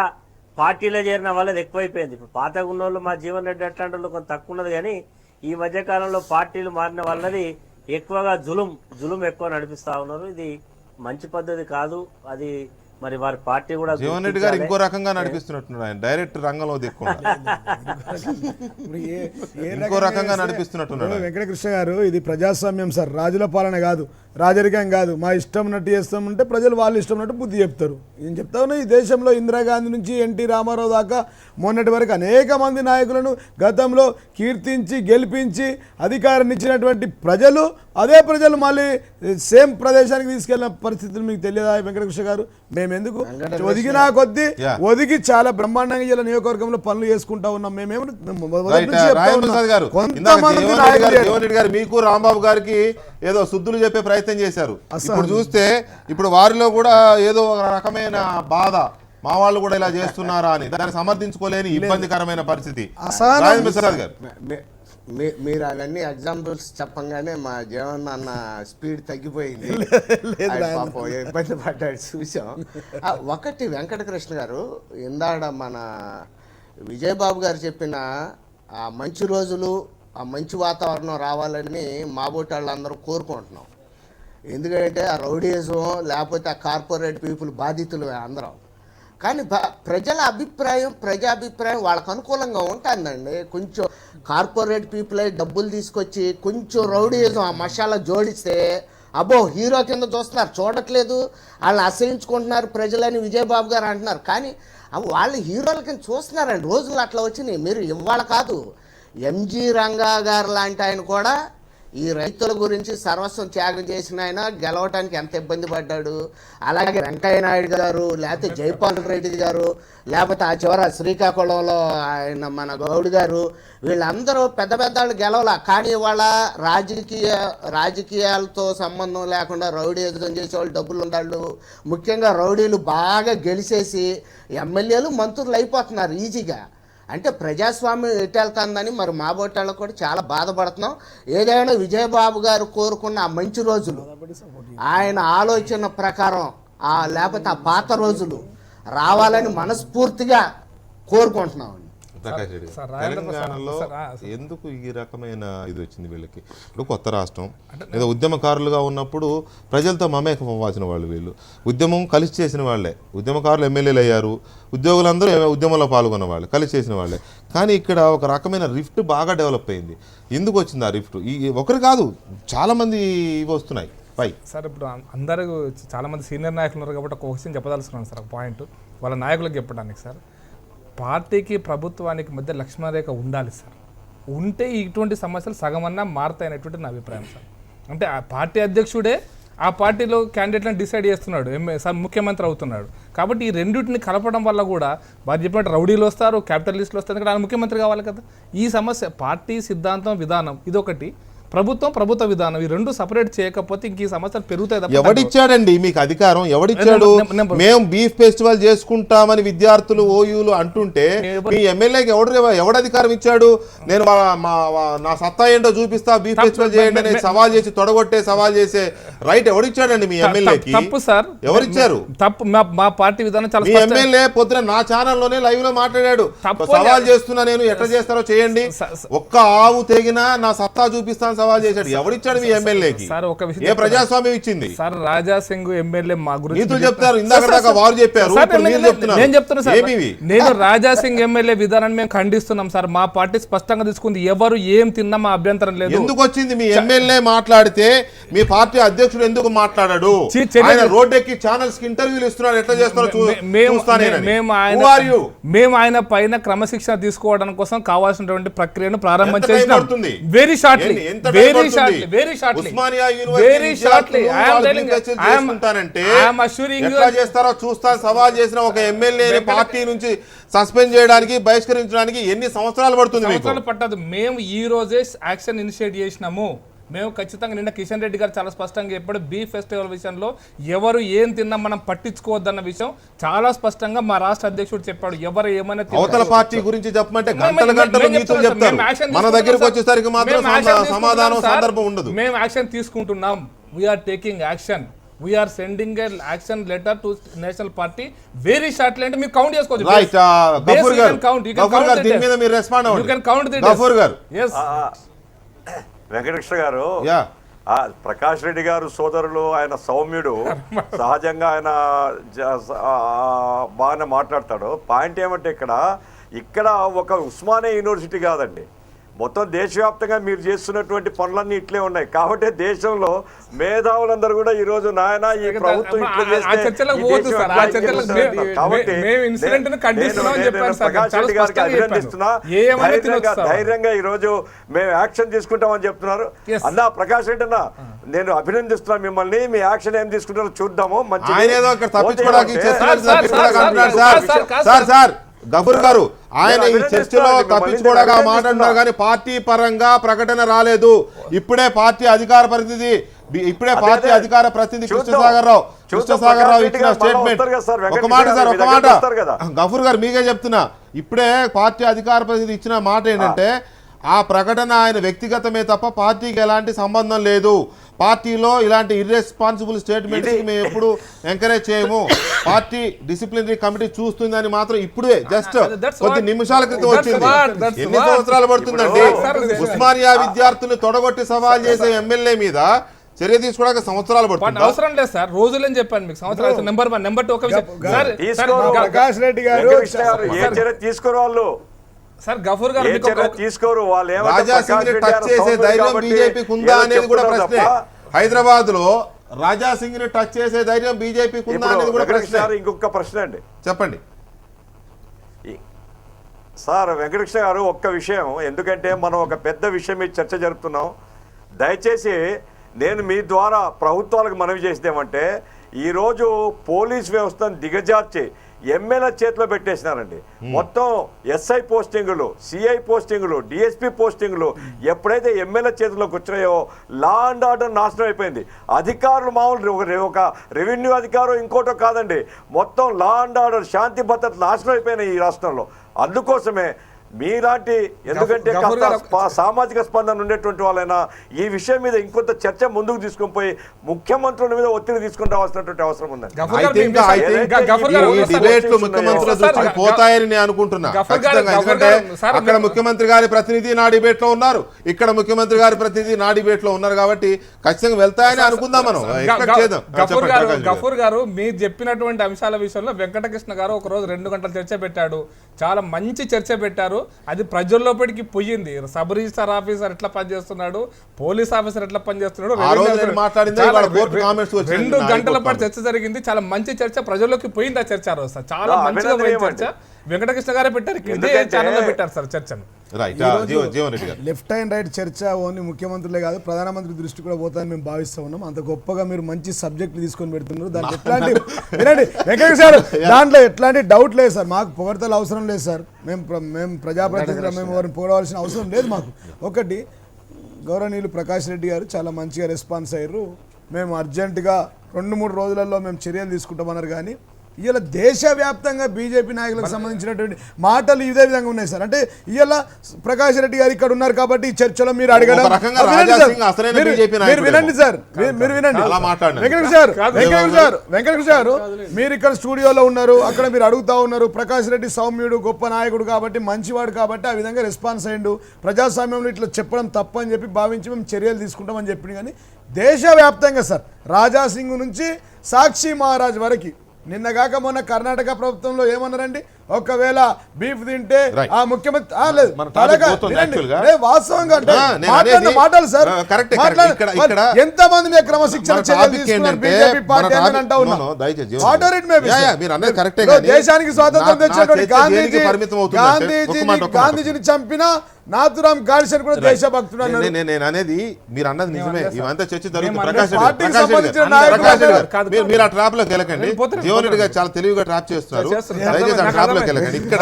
పార్టీలో చేరిన వాళ్ళది ఎక్కువైపోయింది. ఇప్పుడు పాతగా ఉన్న వాళ్ళు మా జీవన్ రెడ్డి అట్లాంటి వాళ్ళు కొంత తక్కువ ఉన్నది, కానీ ఈ మధ్యకాలంలో పార్టీలు మారిన వాళ్ళది ఎక్కువగా జులుం ఎక్కువ నడిపిస్తూ ఉన్నారు. ఇది మంచి పద్ధతి కాదు. అది మరి వారి పార్టీ కూడా జీవన్ రెడ్డి గారు ఇంకో రకంగా నడిపిస్తున్నట్టున్నారు. ఆయన డైరెక్ట్ రంగంలో ఇంకో రకంగా నడిపిస్తున్నట్టున్నారు. వెంకటకృష్ణ గారు, ఇది ప్రజాస్వామ్యం సార్, రాజుల పాలన కాదు, రాజరికం కాదు. మా ఇష్టం ఉన్నట్టు చేస్తామంటే ప్రజలు వాళ్ళు ఇష్టం ఉన్నట్టు బుద్ధి చెప్తారు. నేను చెప్తా ఉన్నా, ఈ దేశంలో ఇందిరాగాంధీ నుంచి ఎన్టీ రామారావు దాకా మొన్నటి వరకు అనేక మంది నాయకులను గతంలో కీర్తించి గెలిపించి అధికారాన్ని ఇచ్చినటువంటి ప్రజలు, అదే ప్రజలు మళ్ళీ సేమ్ ప్రదేశానికి తీసుకెళ్లిన పరిస్థితులు మీకు తెలియదా వెంకటకృష్ణ గారు? మేమెందుకు ఒదిగినా కొద్దీ ఒదిగి చాలా బ్రహ్మాండంగా ఇలా నియోజకవర్గంలో పనులు చేసుకుంటా ఉన్నాం. మీకు రాంబాబు గారికి ఏదో శుద్ధులు చెప్పే ప్రయత్నం చేశారు. ఇప్పుడు చూస్తే ఇప్పుడు వారిలో కూడా ఏదో ఒక రకమైన బాధ, మా వాళ్ళు కూడా ఇలా చేస్తున్నారా అని దాన్ని సమర్థించుకోలేని ఇబ్బందికరమైన పరిస్థితి. మీరు అవన్నీ ఎగ్జాంపుల్స్ చెప్పంగానే మా జీవన్ అన్న స్పీడ్ తగ్గిపోయింది, ఇబ్బంది పడ్డాడు చూసాం. ఒకటి వెంకటకృష్ణ గారు, ఇందాడ మన విజయబాబు గారు చెప్పిన ఆ మంచి రోజులు, ఆ మంచి వాతావరణం రావాలని మాబోటి వాళ్ళందరూ కోరుకుంటున్నాం. ఎందుకంటే ఆ రౌడీజం లేకపోతే ఆ కార్పొరేట్ పీపుల్ బాధితులు అందరం. కానీ ప్రజాభిప్రాయం వాళ్ళకు అనుకూలంగా ఉంటుందండి. కొంచెం కార్పొరేట్ పీపుల్ అయి డబ్బులు తీసుకొచ్చి కొంచెం రౌడీజం ఆ మసాలా జోడిస్తే అబ్బో హీరో కింద చూస్తున్నారు, చూడట్లేదు, వాళ్ళని అసహించుకుంటున్నారు ప్రజలని విజయబాబు గారు అంటున్నారు. కానీ వాళ్ళు హీరోల కింద చూస్తున్నారండి. రోజులు అట్లా వచ్చినాయి. మీరు ఇవాళ కాదు, ఎంజీ రంగా గారు లాంటి ఆయన కూడా ఈ రైతుల గురించి సర్వస్వం త్యాగం చేసిన ఆయన గెలవటానికి ఎంత ఇబ్బంది పడ్డాడు. అలాగే వెంకయ్య నాయుడు గారు, లేకపోతే జైపాల్ రెడ్డి గారు, లేకపోతే ఆ చివర శ్రీకాకుళంలో ఆయన మన గౌడ్ గారు, వీళ్ళందరూ పెద్ద వాళ్ళు గెలవలా. కానీ వాళ్ళ రాజకీయాలతో సంబంధం లేకుండా రౌడీజం చేసేవాళ్ళు, డబ్బులు ఉన్నాళ్ళు, ముఖ్యంగా రౌడీలు బాగా గెలిచేసి ఎమ్మెల్యేలు మంత్రులు అయిపోతున్నారు ఈజీగా. అంటే ప్రజాస్వామ్యం ఎటు వెళ్తుందని మరి మా బొట్టాళ్ళకు కూడా చాలా బాధపడుతున్నాం. ఏదైనా విజయబాబు గారు కోరుకున్న ఆ మంచి రోజులు, ఆయన ఆలోచన ప్రకారం లేకపోతే ఆ పాత రోజులు రావాలని మనస్ఫూర్తిగా కోరుకుంటున్నాం. ప్రకాష్ రెడ్డి గారు. తెలంగాణలో ఎందుకు ఈ రకమైన ఇది వచ్చింది వీళ్ళకి? ఇప్పుడు కొత్త రాష్ట్రం లేదా ఉద్యమకారులుగా ఉన్నప్పుడు ప్రజలతో మమేకం అవ్వాల్సిన వాళ్ళు వీళ్ళు, ఉద్యమం కలిసి చేసిన వాళ్ళే, ఉద్యమకారులు ఎమ్మెల్యేలు అయ్యారు, ఉద్యోగులందరూ ఉద్యమంలో పాల్గొన్న వాళ్ళు, కలిసి చేసిన వాళ్ళే. కానీ ఇక్కడ ఒక రకమైన రిఫ్ట్ బాగా డెవలప్ అయింది. ఎందుకు వచ్చింది ఆ రిఫ్ట్? ఈ ఒకరు కాదు, చాలామంది ఇవి వస్తున్నాయి పై. సార్ ఇప్పుడు అందరూ చాలామంది సీనియర్ నాయకులు ఉన్నారు కాబట్టి ఒక క్వశ్చన్ చెప్పదలుచుకున్నాను సార్, ఒక పాయింట్ వాళ్ళ నాయకులకు చెప్పడానికి. సార్ పార్టీకి ప్రభుత్వానికి మధ్య లక్ష్మణరేఖ ఉండాలి సార్, ఉంటే ఇటువంటి సమస్యలు సగమన్నా మారుతాయనేటువంటి నా అభిప్రాయం సార్. అంటే ఆ పార్టీ అధ్యక్షుడే ఆ పార్టీలో క్యాండిడేట్లను డిసైడ్ చేస్తున్నాడు, సార్ ముఖ్యమంత్రి అవుతున్నాడు. కాబట్టి ఈ రెండింటిని కలపడం వల్ల కూడా వారు చెప్పినట్టు రౌడీలు వస్తారు, క్యాపిటలిస్టులు వస్తారు, ఎందుకంటే ఆయన ముఖ్యమంత్రి కావాలి కదా. ఈ సమస్య పార్టీ సిద్ధాంతం విధానం ఇదొకటి, ప్రభుత్వ విధానం, ఈ రెండు సపరేట్ చేయకపోతే ఇంక ఈ సమస్యలు పెరుగుతాయి. ఎవడిచ్చాడండి మీకు అధికారం? ఎవడిచ్చాడు? మేము బీఫ్ ఫెస్టివల్ చేసుకుంటామని విద్యార్థులు ఓయూలు అంటుంటే మీ ఎమ్మెల్యేకి ఎవడు అధికారం ఇచ్చాడు? నేను నా సత్తా ఏంటో చూపిస్తా, బీఫ్ ఫెస్టివల్ చేయండి అని సవాల్ చేసి తొడగొట్టే సవాల్ చేసే రైట్ ఎవడిచ్చాడండి మీ ఎమ్మెల్యేకి? తప్పు సార్, ఎవరిచ్చారు? తప్పు. మా పార్టీ విధానం చాలా మీ ఎమ్మెల్యే పొద్దున నా ఛానల్లోనే లైవ్ లో మాట్లాడాడు, సవాల్ చేస్తున్నా నేను, ఎట్లా చేస్తారో చేయండి, ఒక్క ఆవు తెగినా నా సత్తా చూపిస్తాను సవాల్ చేశాడు. ఎవరిచ్చాడు మీ ఎమ్మెల్యేకి? సార్ ఒక విషయం, ఏ ప్రజాస్వామ్యం ఇచ్చింది? సార్ రాజా సింగ్ ఎమ్మెల్యే మా గురించి నీతులు చెప్తారు, ఇందాక దాకా వారు చెప్పారు, నేను చెప్తున్నా సార్, నేను రాజా సింగ్ ఎమ్మెల్యే విధానాన్ని మేము ఖండిస్తున్నాం సార్. మా పార్టీ స్పష్టంగా తీసుకుంది, ఎవరు ఏం తిన్నా మా అభ్యంతరం లేదు. ఎందుకు వచ్చింది? మీ ఎమ్మెల్యే మాట్లాడితే మీ పార్టీ అధ్యక్షుడు ఎందుకు మాట్లాడాడు? ఆయన రోడ్ ఎక్కి ఛానల్స్ కి ఇంటర్వ్యూలు ఇస్తున్నాడు, ఎట్లా చేస్తారో మేము ఆయన పైన క్రమశిక్షణ తీసుకోవడం కోసం కావాల్సినటువంటి ప్రక్రియను ప్రారంభం చేసినాం. వెరీ షార్ట్లీ ఉస్మానియా యూనివర్సిటీ ఎట్లా చేస్తారో చూస్తాను సవాల్ చేసిన ఒక ఎమ్మెల్యేని పార్టీ నుంచి సస్పెండ్ చేయడానికి, బహిష్కరించడానికి ఎన్ని సంవత్సరాలు పడుతుంది? పట్టదు. మేము ఈ రోజే యాక్షన్ ఇనిషియేట్ చేసినాము. మేము ఖచ్చితంగా నిన్న కిషన్ రెడ్డి గారు చాలా స్పష్టంగా చెప్పాడు, బీఫ్ ఫెస్టివల్ విషయంలో ఎవరు ఏం తిన్నా మనం పట్టించుకోవద్దన్న విషయం చాలా స్పష్టంగా మా రాష్ట్ర అధ్యక్షుడు చెప్పాడు. ఎవరు ఏమైనా అవతల పార్టీ గురించి చెప్పమంటే గంటలు గంటలు నీతులు చెప్తారు, మన దగ్గరికి వచ్చేసరికి మాత్రం సమాధానం సందర్భం ఉండదు. మేము యాక్షన్ తీసుకుంటున్నాం, we are taking action, we are sending a action letter to national party very shortly. అంటే మీరు కౌంట్ చేసుకోవచ్చు. రైట్, గఫూర్ గారు దీని మీద మీరు రెస్పాండ్ అవ్వండి. You can count the Ghafoor గారు. yes వెంకటకృష్ణ గారు, ప్రకాష్ రెడ్డి గారు సోదరులు, ఆయన సౌమ్యుడు, సహజంగా ఆయన బాగానే మాట్లాడతాడు. పాయింట్ ఏమంటే ఇక్కడ ఒక ఉస్మానియా యూనివర్సిటీ కాదండి, మొత్తం దేశవ్యాప్తంగా మీరు చేస్తున్నటువంటి పనులన్నీ ఇట్లే ఉన్నాయి. కాబట్టి దేశంలో మేధావులందరూ కూడా ఈ రోజు నాయన ఈ ప్రభుత్వం ప్రకాష్ రెడ్డి గారికి అభినందిస్తున్నా. ధైర్యంగా ఈ రోజు మేము యాక్షన్ తీసుకుంటామని చెప్తున్నారు. అన్నా ప్రకాష్ రెడ్డి అన్న, నేను అభినందిస్తున్నా మిమ్మల్ని. మీ యాక్షన్ ఏం తీసుకుంటారో చూద్దాము. గఫూర్ గారు, ఆయన ఈ చర్చలో తప్పించుకోవడానికి మాట్లాడుతున్నారు కానీ పార్టీ పరంగా ప్రకటన రాలేదు. ఇప్పుడే పార్టీ అధికార ప్రతినిధి కృష్ణసాగర్ రావు ఇచ్చిన స్టేట్మెంట్. ఒక మాట గఫూర్ గారు మీకే చెప్తున్నా, ఇప్పుడే పార్టీ అధికార ప్రతినిధి ఇచ్చిన మాట ఏంటంటే, ఆ ప్రకటన ఆయన వ్యక్తిగతమే తప్ప పార్టీకి ఎలాంటి సంబంధం లేదు. పార్టీలో ఇలాంటి ఇర్రెస్పాన్సిబుల్ స్టేట్మెంట్స్ మేము ఎప్పుడు ఎంకరేజ్ చేయము, పార్టీ డిసిప్లినరీ కమిటీ చూస్తుందని మాత్రం ఇప్పుడే జస్ట్ కొద్ది నిమిషాల క్రితం వచ్చింది. ఎన్ని సంవత్సరాలు పడుతుందండి? ఉస్మానియా విద్యార్థులు తొడగొట్టి సవాల్ చేసే ఎమ్మెల్యే మీద చర్య తీసుకోవడానికి సంవత్సరాలు పడుతుంది. అవసరం లేదు సార్, రోజులని చెప్పాను మీకు. సంవత్సరాలు నెంబర్ 1 నెంబర్ 2 ఒక ప్రకాష్ రెడ్డి గారు తీసుకోరు వాళ్ళు సార్. గఫూర్ గారు తీసుకోరు వాళ్ళు. రాజా సింగ్ ని టచ్ చేసే ధైర్యం బీజేపీకి ఉందా అనేది కూడా ప్రశ్నే. హైదరాబాద్ లో రాజా సింగ్ ని టచ్ చేసే ధైర్యం బీజేపీకి ఉందా అనేది కూడా ప్రశ్న. ఇంకొక ప్రశ్న అండి, చెప్పండి సార్. వెంకటకృష్ణ గారు, ఒక్క విషయం, ఎందుకంటే మనం ఒక పెద్ద విషయం మీద చర్చ జరుపుతున్నాం. దయచేసి నేను మీ ద్వారా ప్రభుత్వాలకు మనవి చేసేదేమంటే, ఈరోజు పోలీస్ వ్యవస్థను దిగజార్చి ఎమ్మెల్యే చేతిలో పెట్టేసినారండి. మొత్తం ఎస్ఐ పోస్టింగులు, సిఐ పోస్టింగులు, డిఎస్పీ పోస్టింగులు ఎప్పుడైతే ఎమ్మెల్యే చేతిలోకి వచ్చినాయో లా అండ్ ఆర్డర్ నాశనం అయిపోయింది. అధికారులు మామూలు ఒక రెవెన్యూ అధికారం ఇంకోటో కాదండి, మొత్తం లా అండ్ ఆర్డర్ శాంతి భద్రత నాశనం అయిపోయినాయి ఈ రాష్ట్రంలో. అందుకోసమే మీలాంటి ఎందుకంటే గఫూర్ కాస్త సామాజిక స్పందన ఉండేటువంటి వాళ్ళైనా ఈ విషయం మీద ఇంకొంత చర్చ ముందుకు తీసుకొని పోయి ముఖ్యమంత్రుల మీద ఒత్తిడి తీసుకుని రావాల్సినటువంటి అవసరం ఉందండి. డిబేట్లు ముఖ్యమంత్రుల దృష్టికి పోతాయని నేను అనుకుంటున్నా ఖచ్చితంగా. ఎందుకంటే అక్కడ ముఖ్యమంత్రి గారి ప్రతినిధి నా డిబేట్ లో ఉన్నారు, ఇక్కడ ముఖ్యమంత్రి గారి ప్రతినిధి నా డిబేట్ లో ఉన్నారు, కాబట్టి ఖచ్చితంగా వెళ్తాయని అనుకుందాం మనం. గఫూర్ గారు మీరు చెప్పినటువంటి అంశాల విషయంలో వెంకటకృష్ణ గారు ఒక రోజు 2 గంటల చర్చ పెట్టాడు, చాలా మంచి చర్చ పెట్టారు. అది ప్రజల్లోపటికి పోయింది. సబ్ రిజిస్టర్ ఆఫీసర్ ఎట్లా పనిచేస్తున్నాడు, పోలీస్ ఆఫీసర్ ఎట్లా పనిచేస్తున్నాడు, 2 గంటల పాటు చర్చ జరిగింది. చాలా మంచి చర్చ, ప్రజల్లోకి పోయింది ఆ చర్చ. రోజు చాలా మంచిగా పోయిన చర్చ వెంకటకృష్ణ గారే పెట్టారు, ఇదే ఛానల్లో పెట్టారు సార్ చర్చను. లెఫ్ట్ అండ్ రైట్ చర్చ ఓన్లీ ముఖ్యమంత్రులే కాదు ప్రధానమంత్రి దృష్టి కూడా పోతాయని మేము భావిస్తూ ఉన్నాం. అంత గొప్పగా మీరు మంచి సబ్జెక్ట్ తీసుకొని పెడుతున్నారు. దాంట్లో ఎట్లాంటి వినండి వెంకటేష్ గారు, దాంట్లో ఎట్లాంటి డౌట్ లేదు సార్. మాకు పొగడతలు అవసరం లేదు సార్. మేము ప్రజాప్రతినిధులు, మేము వారిని పొగడవలసిన అవసరం లేదు మాకు. ఒకటి, గౌరవనీయులు ప్రకాష్ రెడ్డి గారు చాలా మంచిగా రెస్పాన్స్ అయ్యారు. మేము అర్జెంటుగా 2-3 రోజులలో మేము చర్యలు తీసుకుంటామన్నారు. కానీ ఇవాళ దేశవ్యాప్తంగా బీజేపీ నాయకులకు సంబంధించినటువంటి మాటలు ఇదే విధంగా ఉన్నాయి సార్. అంటే ఇవాళ ప్రకాష్ రెడ్డి గారు ఇక్కడ ఉన్నారు కాబట్టి ఈ చర్చలో మీరు అడగడం, మీరు వినండి సార్, మీరు వినండి వెంకటేష్ గారు, మీరు ఇక్కడ స్టూడియోలో ఉన్నారు, అక్కడ మీరు అడుగుతా ఉన్నారు. ప్రకాష్ రెడ్డి సౌమ్యుడు, గొప్ప నాయకుడు కాబట్టి, మంచివాడు కాబట్టి ఆ విధంగా రెస్పాన్స్ అయ్యిండు. ప్రజాస్వామ్యంలో ఇట్లా చెప్పడం తప్పు అని చెప్పి భావించి మేము చర్యలు తీసుకుంటామని చెప్పింది. కానీ దేశవ్యాప్తంగా సార్, రాజాసింగ్ నుంచి సాక్షి మహారాజ్ వరకు, నిన్నగాక మొన్న కర్ణాటక ప్రభుత్వంలో ఏమన్నారండి, ఒకవేళ బీఫ్ తింటే ఆ ముఖ్యమంత్రి వాస్తవంగా మాటలు సార్, ఎంతమంది మీద క్రమశిక్షణ దేశానికి స్వాతంత్రం తెచ్చినటువంటి గాంధీజీని చంపిన నాథురామ్ గాడ్సే కూడా దేశభక్తుడు అన్నారు. నేను అనేది మీరు అన్నది నిజమే. ఇవంతా చర్చ జరుగుతుంది. మీరు ఆ ట్రాప్ లోకి వెళ్ళకండి. జీవన్ రెడ్డి గారు చాలా తెలివిగా ట్రాప్ చేస్తున్నారు. దయచేసి ఆ ట్రాప్ లోకి వెళ్ళకండి. ఇక్కడ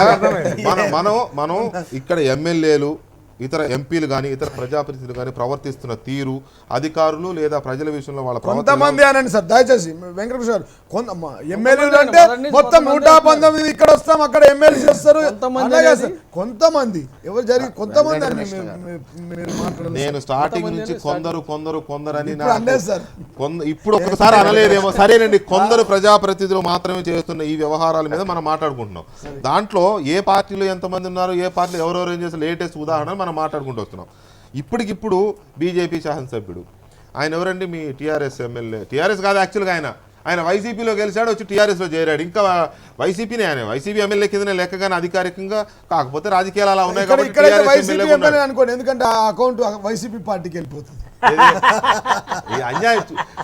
మనం ఇక్కడ ఎమ్మెల్యేలు, ఇతర ఎంపీలు కానీ ఇతర ప్రజాప్రతినిధులు కానీ ప్రవర్తిస్తున్న తీరు, అధికారులు లేదా ప్రజల విషయంలో వాళ్ళ కొంతమంది అనండి సార్, దయచేసి వెంకటేశ్వర గారు, ఎమ్మెల్యేలు అంటే మొత్తం 119 ఇక్కడ వస్తాం, అక్కడ ఎమ్మెల్యే చేస్తారు. కొంతమంది ఎవరు జరిగి కొంతమంది అని నేను స్టార్టింగ్ నుంచి కొందరు అని ఇప్పుడు ఒకసారి అనలేదేమో. సరేనండి, కొందరు ప్రజాప్రతినిధులు మాత్రమే చేస్తున్న ఈ వ్యవహారాల మీద మనం మాట్లాడుకుంటున్నాం. దాంట్లో ఏ పార్టీలో ఎంతమంది ఉన్నారు, ఏ పార్టీలో ఎవరెవరు ఏం చేస్తారు, లేటెస్ట్ ఉదాహరణ మనం మాట్లాడుకుంటూ వస్తున్నాం. ఇప్పటికిప్పుడు బీజేపీ శాసనసభ్యుడు ఆయన ఎవరండి, మీ టీఆర్ఎస్ ఎమ్మెల్యే, టీఆర్ఎస్ కాదు యాక్చువల్గా ఆయన వైసీపీలో గెలిచాడు, వచ్చి టీఆర్ఎస్లో చేరాడు. ఇంకా వైసీపీనే, ఆయన వైసీపీ ఎమ్మెల్యే కిందనే లెక్కగానే అధికారికంగా, కాకపోతే రాజకీయాలు అలా ఉన్నాయి కాబట్టి అనుకోండి, ఎందుకంటే ఆ అకౌంట్ వైసీపీ పార్టీకి వెళ్ళిపోతుంది. అన్యాయం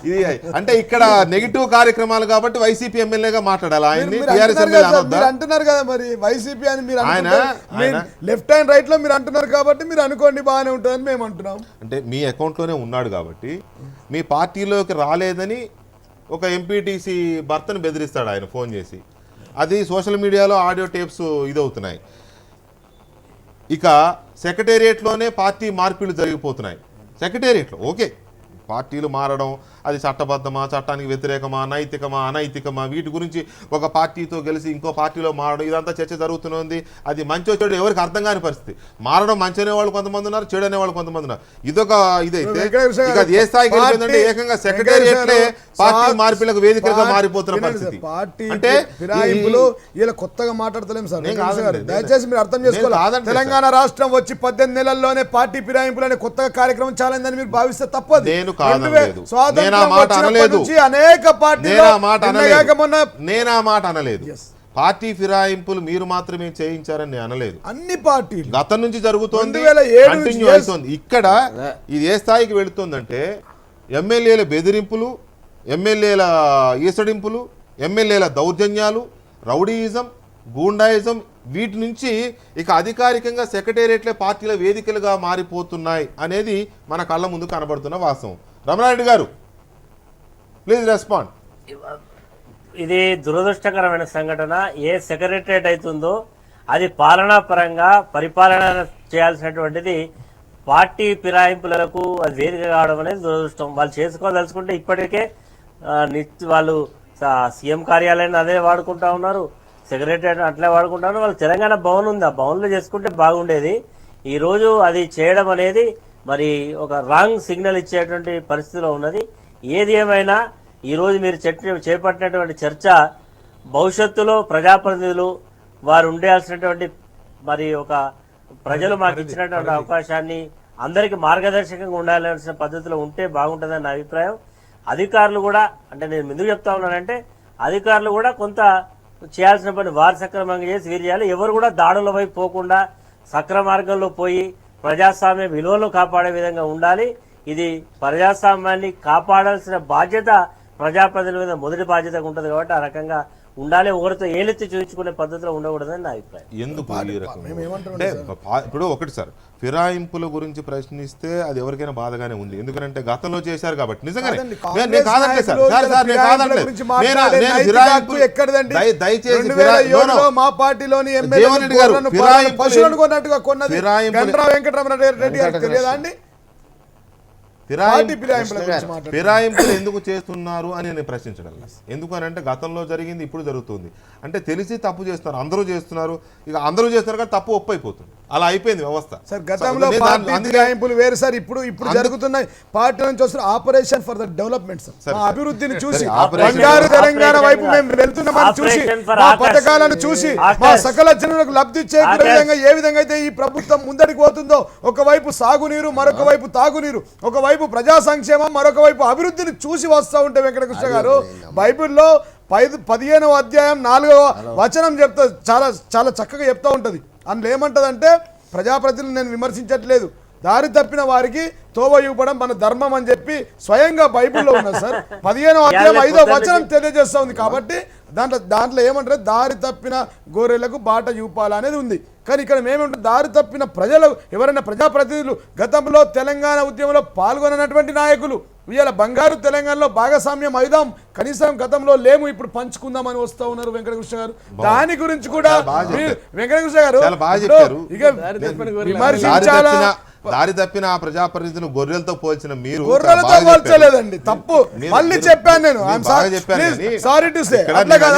ఇది. అంటే ఇక్కడ నెగిటివ్ కార్యక్రమాలు కాబట్టి వైసీపీ ఎమ్మెల్యేగా మాట్లాడాలి ఆయన్ని, టీఆర్ఎస్ ఎమ్మెల్యే అంటున్నారు కదా మరి వైసీపీ అని. మీరు ఆయన లెఫ్ట్ అండ్ రైట్ లో మీరు అంటున్నారు కాబట్టి మీరు అనుకోండి బాగానే ఉంటుందని మేము అంటున్నాం. అంటే మీ అకౌంట్లోనే ఉన్నాడు కాబట్టి మీ పార్టీలోకి రాలేదని ఒక ఎంపీటీసీ భర్తను బెదిరిస్తాడు ఆయన ఫోన్ చేసి. అది సోషల్ మీడియాలో ఆడియో టేప్స్ ఇదవుతున్నాయి. ఇక సెక్రటేరియట్లోనే పార్టీ మార్పులు జరిగిపోతున్నాయి. సెక్రటేరియట్లో ఓకే, పార్టీలు మారడం అది చట్టబద్ధమా, చట్టానికి వ్యతిరేకమా, నైతికమా, అనైతికమా, వీటి గురించి ఒక పార్టీతో గెలిచి ఇంకో పార్టీలో మారడం ఇదంతా చర్చ జరుగుతుంది. అది మంచో చెడు ఎవరికి అర్థం కాని పరిస్థితి. మారడం మంచి అనేవాళ్ళు కొంతమంది ఉన్నారు, చెడు అనేవాళ్ళు కొంతమంది ఉన్నారు. ఇదొక ఇదైతే ఇక అది ఏ స్థాయికి వెళ్ళిపోయిందంటే ఏకంగా సెక్రటేరియట్లే పార్టీ మార్పులకు వేదికగా మారిపోతున్న పరిస్థితి. అంటే ఇలా కొత్తగా మాట్లాడతలేం సార్, దయచేసి మీరు అర్థం చేసుకోవాలి. తెలంగాణ రాష్ట్రం వచ్చి 18 నెలల్లోనే పార్టీ ఫిరాయింపులు అనే కొత్తగా కార్యక్రమం చాలైందని మీరు భావిస్తే తప్పదు. నేను కాదనలేదు, నేను ఆ మాట అనలేదు, పార్టీ ఫిరాయింపులు మీరు మాత్రమే చేయించారని నేను అనలేదు. అన్ని పార్టీలు గతం నుంచి జరుగుతోంది, కంటిన్యూ అవుతోంది. ఇక్కడ ఇది ఏ స్థాయికి వెళుతుందంటే ఎమ్మెల్యేల బెదిరింపులు, ఎమ్మెల్యేల ఈసడింపులు, ఎమ్మెల్యేల దౌర్జన్యాలు, రౌడీయిజం, గూండాయిజం, వీటి నుంచి ఇక అధికారికంగా సెక్రటేరియట్లే పార్టీల వేదికలుగా మారిపోతున్నాయి అనేది మన కళ్ళ ముందు కనబడుతున్న వాస్తవం. రమణారెడ్డి గారు ప్లీజ్ రెస్పాండ్. ఇది దురదృష్టకరమైన సంఘటన. ఏ సెక్రటరేట్ అవుతుందో అది పాలనా పరంగా పరిపాలన చేయాల్సినటువంటిది పార్టీ ఫిరాయింపులకు అది వేదిక కావడం అనేది దురదృష్టం. వాళ్ళు చేసుకోదలుచుకుంటే ఇప్పటికే వాళ్ళు సీఎం కార్యాలయాన్ని అదే వాడుకుంటా ఉన్నారు, సెక్రటరీ అట్లా వాడుకుంటారు. వాళ్ళు తెలంగాణ భవన్ ఉంది, ఆ భవన్లో చేసుకుంటే బాగుండేది. ఈరోజు అది చేయడం అనేది మరి ఒక రాంగ్ సిగ్నల్ ఇచ్చేటువంటి పరిస్థితిలో ఉన్నది. ఏది ఏమైనా ఈరోజు మీరు చేపట్టినటువంటి చర్చ భవిష్యత్తులో ప్రజాప్రతినిధులు వారు ఉండాల్సినటువంటి మరి ఒక ప్రజలు మాకు ఇచ్చినటువంటి అవకాశాన్ని అందరికీ మార్గదర్శకంగా ఉండాల్సిన పద్ధతిలో ఉంటే బాగుంటుందని నా అభిప్రాయం. అధికారులు కూడా, అంటే నేను ఎందుకు చెప్తా ఉన్నానంటే అధికారులు కూడా కొంత చేయాల్సిన పని వారు సక్రమంగా చేసి వీరు చేయాలి. ఎవరు కూడా దాడుల వైపు పోకుండా సక్రమ మార్గంలో పోయి ప్రజాస్వామ్య విలువలు కాపాడే విధంగా ఉండాలి. ఇది ప్రజాస్వామ్యాన్ని కాపాడాల్సిన బాధ్యత ప్రజాప్రతినిధుల మీద మొదటి బాధ్యతగా ఉంటుంది కాబట్టి ఆ రకంగా ఉండాలి. ఒకరితో ఏలెత్తి చూపించుకునే పద్ధతిలో ఉండకూడదని నా అభిప్రాయం. ఎందుకు ఈ రకం? అంటే ఇప్పుడు ఒకటి సార్, ఫిరాయింపుల గురించి ప్రశ్నిస్తే అది ఎవరికైనా బాధగానే ఉంది. ఎందుకంటే గతంలో చేశారు కాబట్టి. నిజంగానే నేను కాదంటే సార్, నేను కాదంటే దయచేసి మా పార్టీలోని ఫిరాయింపులు ఎందుకు చేస్తున్నారు అని నేను ప్రశ్నించడం లేదు. ఎందుకనంటే గతంలో జరిగింది ఇప్పుడు జరుగుతుంది. అంటే తెలిసి తప్పు చేస్తున్నారు, అందరూ చేస్తున్నారు. ఇక అందరూ చేస్తున్నారు కానీ తప్పు ఒప్పైపోతుంది. అలా అయిపోయింది వ్యవస్థ. సార్ గతంలో ఫిరాయింపులు వేరు సార్, ఇప్పుడు జరుగుతున్నాయి. పార్టీ నుంచి వస్తున్న operation for the development sir, మా అభివృద్ధిని చూసి బంగారు తెలంగాణ వైపు మేము వెళ్తున్నామని చూసి, మా పథకాలను చూసి, మా సకల జనులకు లబ్ధి చేకూరే విధంగా ఏ విధంగా అయితే ఈ ప్రభుత్వం ముందడికి పోతుందో, ఒకవైపు సాగునీరు, మరొక వైపు తాగునీరు, ఒకవైపు ప్రజా సంక్షేమం, మరొక వైపు అభివృద్ధిని చూసి వస్తూ ఉంటే వెంకటకృష్ణ గారు బైబిల్లో 15వ అధ్యాయం 4వ వచనం చెప్తా, చాలా చాలా చక్కగా చెప్తా ఉంటుంది. అందులో ఏమంటదంటే, ప్రజాప్రతినిధులు నేను విమర్శించట్లేదు, దారి తప్పిన వారికి తోవ ఇవ్వడం మన ధర్మం అని చెప్పి స్వయంగా బైబిల్లో ఉన్నది సార్. 15వ అధ్యాయం 5వ వచనం తెలియజేస్తూ ఉంది. కాబట్టి దాంట్లో ఏమంటారు, దారి తప్పిన గొర్రెలకు బాట చూపాలనేది ఉంది. కానీ ఇక్కడ మేమేమంటాం, దారి తప్పిన ప్రజలు ఎవరైనా ప్రజాప్రతినిధులు గతంలో తెలంగాణ ఉద్యమంలో పాల్గొనటువంటి నాయకులు ఇవాళ బంగారు తెలంగాణలో భాగస్వామ్యం అయిదాం, కనీసం గతంలో లేము ఇప్పుడు పంచుకుందామని వస్తూ ఉన్నారు వెంకటకృష్ణ గారు. దాని గురించి కూడా వెంకటకృష్ణ గారు ఇక విమర్శించాలా? దారి తప్పిన ఆ ప్రజాప్రతినిధులు గొర్రెలతో పోల్చిన మీరు, గొర్రెలతో పోల్చలేదండి, తప్పు. మళ్ళీ చెప్పాను నేను, సారీ టు సే, అలా కాదు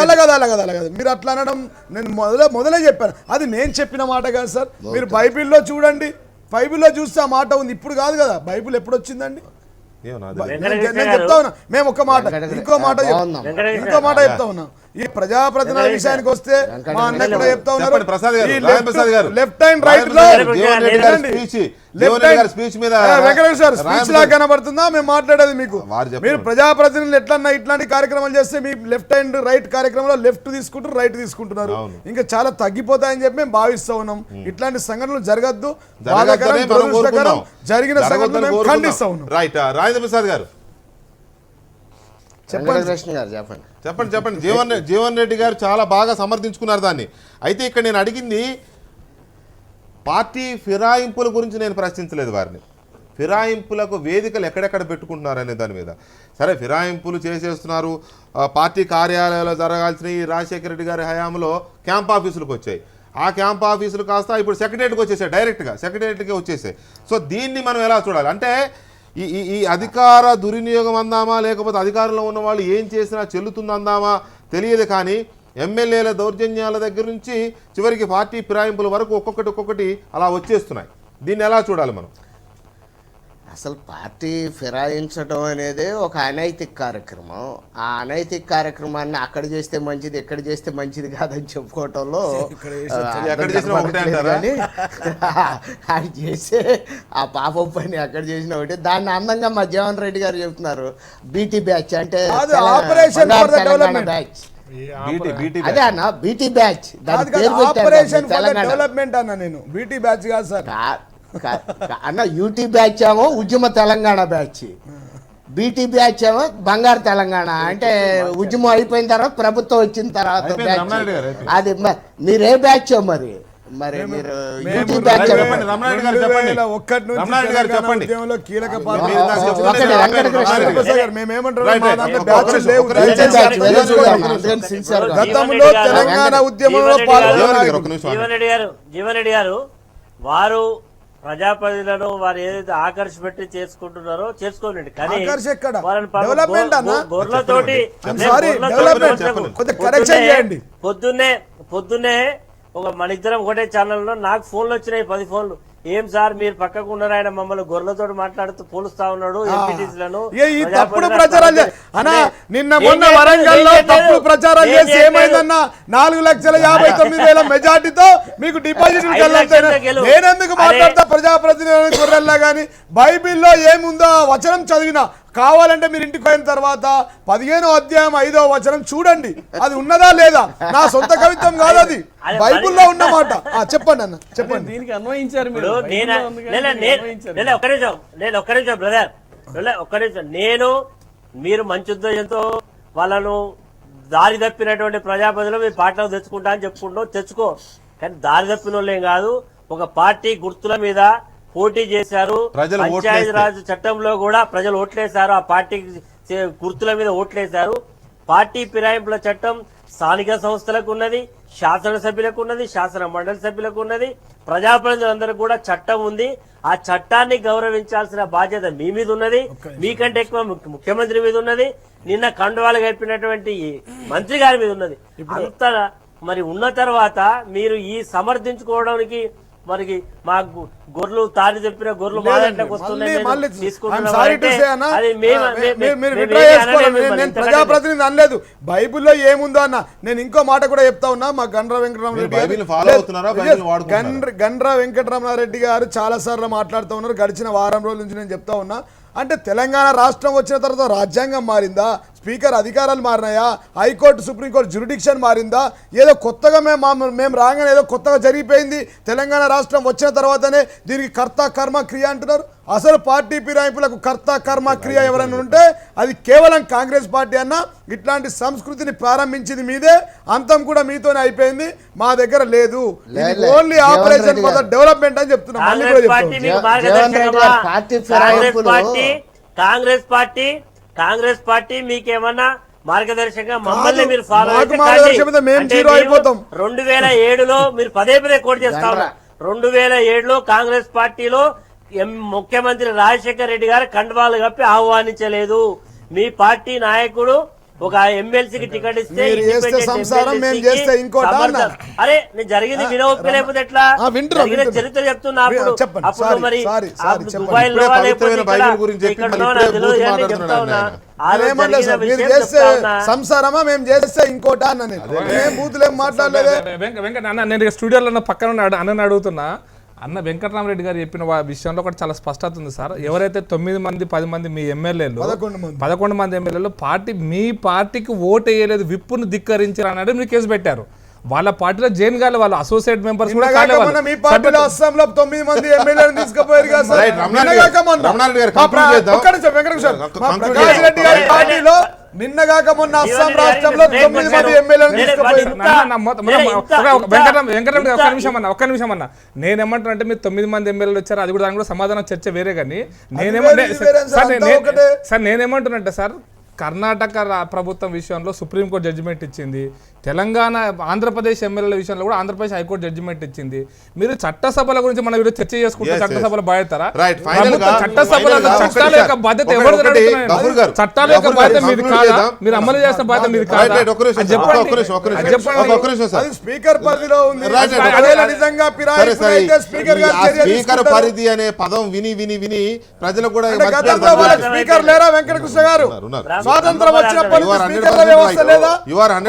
మీరు అట్లా అనడం నేను మొదలే చెప్పాను. అది నేను చెప్పిన మాట కాదు సార్. మీరు బైబిల్లో చూడండి, బైబిల్లో చూస్తే ఆ మాట ఉంది, ఇప్పుడు కాదు కదా. బైబిల్ ఎప్పుడు వచ్చిందండి? నేను చెప్తా ఉన్నా, మేము ఒక మాట ఇంకో మాట చెప్తా ఉన్నాం. ఈ ప్రజాప్రతినిధుల విషయానికి వస్తే మా అన్న కూడా చెప్తా ఉన్నారు, లెఫ్ట్ అండ్ రైట్ లో వెంకటేశ్వర స్పీచ్ లా కనబడుతుందా మేము మాట్లాడేది? మీకు మీరు ప్రజాప్రతినిధులు ఎట్లన్నా ఇట్లాంటి కార్యక్రమాలు చేస్తే మీ లెఫ్ట్ అండ్ రైట్ కార్యక్రమంలో లెఫ్ట్ తీసుకుంటారు, రైట్ తీసుకుంటున్నారు. ఇంకా చాలా తగ్గిపోతాయని చెప్పి మేము భావిస్తూ ఉన్నాం. ఇట్లాంటి సంఘటనలు జరగద్దు, జరిగిన సంఘటనలు మేము ఖండిస్తా ఉన్నాం. రైట్, రాజేంద్ర ప్రసాద్ గారు చెప్పండి. జీవన్ రెడ్డి గారు చాలా బాగా సమర్థించుకున్నారు దాన్ని. అయితే ఇక్కడ నేను అడిగింది పార్టీ ఫిరాయింపుల గురించి నేను ప్రశ్నించలేదు వారిని. ఫిరాయింపులకు వేదికలు ఎక్కడెక్కడ పెట్టుకుంటున్నారు అనే దాని మీద. సరే, ఫిరాయింపులు చేసేస్తున్నారు. పార్టీ కార్యాలయాల్లో జరగాల్సిన ఈ రాజశేఖర రెడ్డి గారి హయాంలో క్యాంప్ ఆఫీసులకు వచ్చాయి. ఆ క్యాంప్ ఆఫీసులు కాస్త ఇప్పుడు సెక్రటరీకి వచ్చేసాయి, డైరెక్ట్గా సెక్రటరీకి వచ్చేసాయి. సో దీన్ని మనం ఎలా చూడాలి అంటే, ఈ అధికార దుర్వినియోగం అందామా, లేకపోతే అధికారంలో ఉన్న వాళ్ళు ఏం చేసినా చెల్లుతుందందామా తెలియదు. కానీ ఎమ్మెల్యేల దౌర్జన్యాల దగ్గర నుంచి చివరికి పార్టీ ఫిరాయింపుల వరకు ఒక్కొక్కటి అలా వచ్చేస్తున్నాయి. దీన్ని ఎలా చూడాలి మనం? అసలు పార్టీ ఫిరాయించడం అనేది ఒక అనైతిక కార్యక్రమం. ఆ అనైతిక కార్యక్రమాన్ని అక్కడ చేస్తే మంచిది, ఎక్కడ చేస్తే మంచిది కాదని చెప్పుకోవటంలో అది చేసే ఆ పాపం పని ఎక్కడ చేసిన ఒకటి. దాన్ని అందంగా మా జీవన్ రెడ్డి గారు చెప్తున్నారు, బీటీ బ్యాచ్ అంటే తెలంగాణ బ్యాచ్. అదే అన్న బీటీ బ్యాచ్, డెవలప్మెంట్ అన్న. నేను బీటీ బ్యాచ్ కాదు సార్ అన్న. యూటీ బ్యాచ్ ఏమో ఉద్యమ తెలంగాణ బ్యాచ్, బీటీ బ్యాచ్ ఏమో బంగారు తెలంగాణ. అంటే ఉద్యమం అయిపోయిన తర్వాత ప్రభుత్వం వచ్చిన తర్వాత బ్యాచ్. అది మీరే బ్యాచ్ మరి మీరు యూటీ బ్యాచ్ జీవన్ రెడ్డి గారు వారు ప్రజాప్రతినిధులను వారు ఏదైతే ఆకర్షపెట్టి చేసుకుంటున్నారో చేసుకోండి, కానీ ఆకర్ష ఎక్కడ? వాళ్ళని పాపం డెవలప్మెంట్ అన్న? గొర్రెలతోటి I'm sorry, డెవలప్మెంట్ కొద్దిగా కరెక్షన్ చేయండి. పొద్దున్నే ఒక మన ఇద్దరం ఒకటే ఛానల్లో నాకు ఫోన్లు వచ్చినాయి 10 ఫోన్లు. ఏం సార్ మీరు పక్కకు ఉన్నారు, ఆయన మమ్మల్ని గొర్రెలతో మాట్లాడుతూ పోలుస్తా ఉన్నాడు ఎంపీటీసీలను. ఈ తప్పుడు ప్రచారాలు అన్నా నిన్న మొన్న వరంగల్లో తప్పుడు ప్రచారాలు చేసి ఏమైందన్నా 4,59,000 మెజార్టీతో మీకు డిపాజిట్ నేనెందుకు మాట్లాడతా ప్రజాప్రతినిధులను గొర్రెల్లా గానీ బైబిల్లో ఏముందో వచనం చదివినా కావాలంటే మీరు ఇంటికి పోయిన తర్వాత 15వ అధ్యాయం 5వ వచనం చూడండి, అది ఉన్నదా లేదా. నా సొంత కవిత్వం కాదు, అది బైబిల్లో ఉన్నమాట. చెప్పండి అన్న, చెప్పండి. దీనికి అన్వయించారు మీరు. ఒక్క నిమిషం బ్రదర్, ఒక్క నిమిషం. మీరు మంచి ఉద్దేశంతో వాళ్ళను దారి తప్పినటువంటి ప్రజాప్రతినిధులు మీ పార్టీలో తెచ్చుకుంటా అని తెచ్చుకో, కానీ దారి తప్పిన వాళ్ళేం కాదు. ఒక పార్టీ గుర్తుల మీద పోటీ చేశారు, పంచాయతీ రాజ్ చట్టంలో కూడా ప్రజలు ఓట్లేశారు, ఆ పార్టీ గుర్తుల మీద ఓట్లేశారు. పార్టీ ఫిరాయింపుల చట్టం స్థానిక సంస్థలకు ఉన్నది, శాసనసభ్యులకు ఉన్నది, శాసన మండలి సభ్యులకు ఉన్నది, ప్రజాప్రతినిధులందరికీ కూడా చట్టం ఉంది. ఆ చట్టాన్ని గౌరవించాల్సిన బాధ్యత మీ మీద ఉన్నది, మీకంటే ఎక్కువ ముఖ్యమంత్రి మీద ఉన్నది, నిన్న కండువాలు గడిపినటువంటి మంత్రి గారి మీద ఉన్నది. అంత మరి ఉన్న తర్వాత మీరు ఈ సమర్థించుకోవడానికి మరి మా గొర్రెలు తాడి చెప్పిన గొర్రెలు మా దాంట్లోకి ప్రజాప్రతినిధి అనలేదు. బైబిల్లో ఏముందో అన్న. నేను ఇంకో మాట కూడా చెప్తా ఉన్నా. మా గండ్ర వెంకటరమణారెడ్డి గారు చాలా సార్లు మాట్లాడుతూ ఉన్నారు. గడిచిన వారం రోజుల నుంచి నేను చెప్తా ఉన్నా. అంటే తెలంగాణ రాష్ట్రం వచ్చిన తర్వాత రాజ్యాంగం మారిందా, స్పీకర్ అధికారాలు మారినాయా, హైకోర్టు సుప్రీంకోర్టు జ్యూరిడిక్షన్ మారిందా, ఏదో కొత్తగా మేము రాగానే ఏదో కొత్తగా జరిగిపోయింది తెలంగాణ రాష్ట్రం వచ్చిన తర్వాతనే దీనికి కర్త కర్మ క్రియ అంటున్నారు. అసలు పార్టీ ఫిరాయింపులకు కర్త కర్మ క్రియ ఎవరైనా ఉంటే అది కేవలం కాంగ్రెస్ పార్టీ అన్న. ఇట్లాంటి సంస్కృతిని ప్రారంభించింది మీదే, అంతం కూడా మీతోనే అయిపోయింది, మా దగ్గర లేదు. Only operation for the development అని చెప్తున్నాం. కాంగ్రెస్ పార్టీ మీకేమన్నా మార్గదర్శకంగా మమ్మల్ని మీరు ఫాలో 2007లో మీరు పదే కోట్ చేస్తా ఉన్నారు. 2007లో కాంగ్రెస్ పార్టీలో ముఖ్యమంత్రి రాజశేఖర రెడ్డి గారు కండువాలు కప్పి ఆహ్వానించలేదు. మీ పార్టీ నాయకుడు ఒక ఎమ్మెల్సీకి టికెట్ ఇస్తే అరే నేను జరిగింది వినోలేకపోతే ఎట్లా, చరిత్ర చెప్తున్నా. అప్పుడు మరి దుబాయ్ లో సంసారమా మేము చేస్తే ఇంకోట బూతులు ఏం మాట్లాడలేదు. నేను స్టూడియోలో పక్కన అన్నని అడుగుతున్నా. అన్న వెంకటరామరెడ్డి గారు చెప్పిన విషయంలో కూడా చాలా స్పష్టత ఉంది సార్. ఎవరైతే 9 మంది 10 మంది మీ ఎమ్మెల్యేలు 11 మంది ఎమ్మెల్యేలు మీ పార్టీకి ఓటు వేయలేదు, విప్పును ధిక్కరించారు అన్నట్టు మీరు కేసు పెట్టారు. వాళ్ళ పార్టీలో జైన్ గారు వాళ్ళు అసోసియేట్ మెంబర్స్ కూడా మీ పార్టీలో అస్సాంలో 9 మంది ఎమ్మెల్యేలను తీసుకుపోయారు కదా సార్. పార్టీలో నిన్నగాక మొన్న అస్సాం రాష్ట్రంలో 9 మంది ఎమ్మెల్యేలను తీసుకుపోయారు. ఒక్క నిమిషం అన్న. నేనేమంటున్నా అంటే మీరు 9 మంది ఎమ్మెల్యేలు వచ్చారు, అది కూడా దాని కూడా సమాధానం చర్చ వేరే. కానీ నేనేమంటున్నా సార్, కర్ణాటక ప్రభుత్వం విషయంలో సుప్రీంకోర్టు జడ్జిమెంట్ ఇచ్చింది, తెలంగాణ ఆంధ్రప్రదేశ్ ఎమ్మెల్యేల విషయంలో కూడా ఆంధ్రప్రదేశ్ హైకోర్టు జడ్జిమెంట్ ఇచ్చింది. మీరు చట్టసభల గురించి మనం ఈరోజు చర్చ చేసుకుంటే చట్టసభల బాధ్యత చట్టాల యొక్క బాధ్యత ఎవరు, చట్టాల యొక్క బాధ్యత మీది కాదా, మీరు అమలు చేసిన బాధ్యత మీది కాదా చెప్పండి. స్పీకర్ పరిధిలో ఉంది. స్పీకర్ పరిధి అనే పదం విని విని విని ప్రజలు కూడా స్పీకర్ లేరా వెంకటకృష్ణ గారు? స్వాతంత్రం వచ్చినప్పటి స్పీకర్ల వ్యవస్థ లేదా,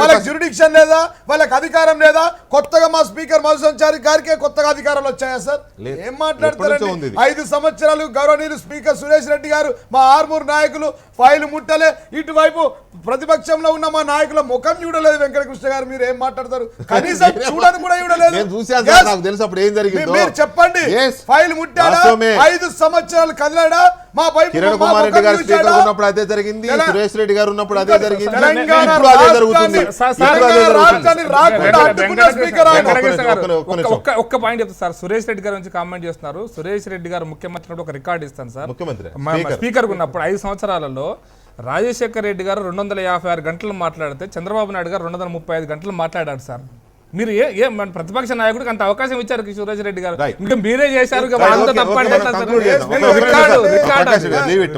వాళ్ళకి జ్యూరిడిక్షన్ లేదా, వాళ్ళకి అధికారం లేదా? కొత్తగా మా స్పీకర్ మధుసంచారి గారికి కొత్తగా అధికారాలు వచ్చాయా సార్? ఏం మాట్లాడతారండి? 5 సంవత్సరాలు గౌరవనీయులు స్పీకర్ సురేష్ రెడ్డి గారు మా ఆర్మూర్ నాయకులు ఫైలు ముట్టలే, ఇటువైపు ప్రతిపక్షంలో ఉన్న మా నాయకుల ముఖం చూడలేదు. వెంకటకృష్ణ గారు మీరు ఏం మాట్లాడతారు? కనీసం చూడని కూడా చూడలేదు. మీరు చెప్పండి, ఫైల్ ముట్టాడా? 5 సంవత్సరాలు కదిలాడా? మా కిరణ్ కుమార్ రెడ్డి గారు స్పీకర్ ఉన్నప్పుడు అదే జరిగింది, సురేష్ రెడ్డి గారు ఉన్నప్పుడు అదే జరిగింది, ఒక్క పాయింట్ చెప్తాను సార్. సురేష్ రెడ్డి గారి నుంచి కామెంట్ చేస్తున్నారు. సురేష్ రెడ్డి గారు ముఖ్యమంత్రి ఒక రికార్డు ఇస్తాను సార్. స్పీకర్ ఉన్నప్పుడు 5 సంవత్సరాలలో రాజశేఖర రెడ్డి గారు 256 గంటలు మాట్లాడితే చంద్రబాబు నాయుడు గారు 235 గంటలు మాట్లాడారు సార్. మీరు మన ప్రతిపక్ష నాయకుడికి అంత అవకాశం ఇచ్చారు కిషోర్ రెడ్డి గారు, Right. ఇంకా మీరే చేశారు Right, okay, okay, మనం conclude చేద్దాం. ప్రకాష్ గారు, leave it.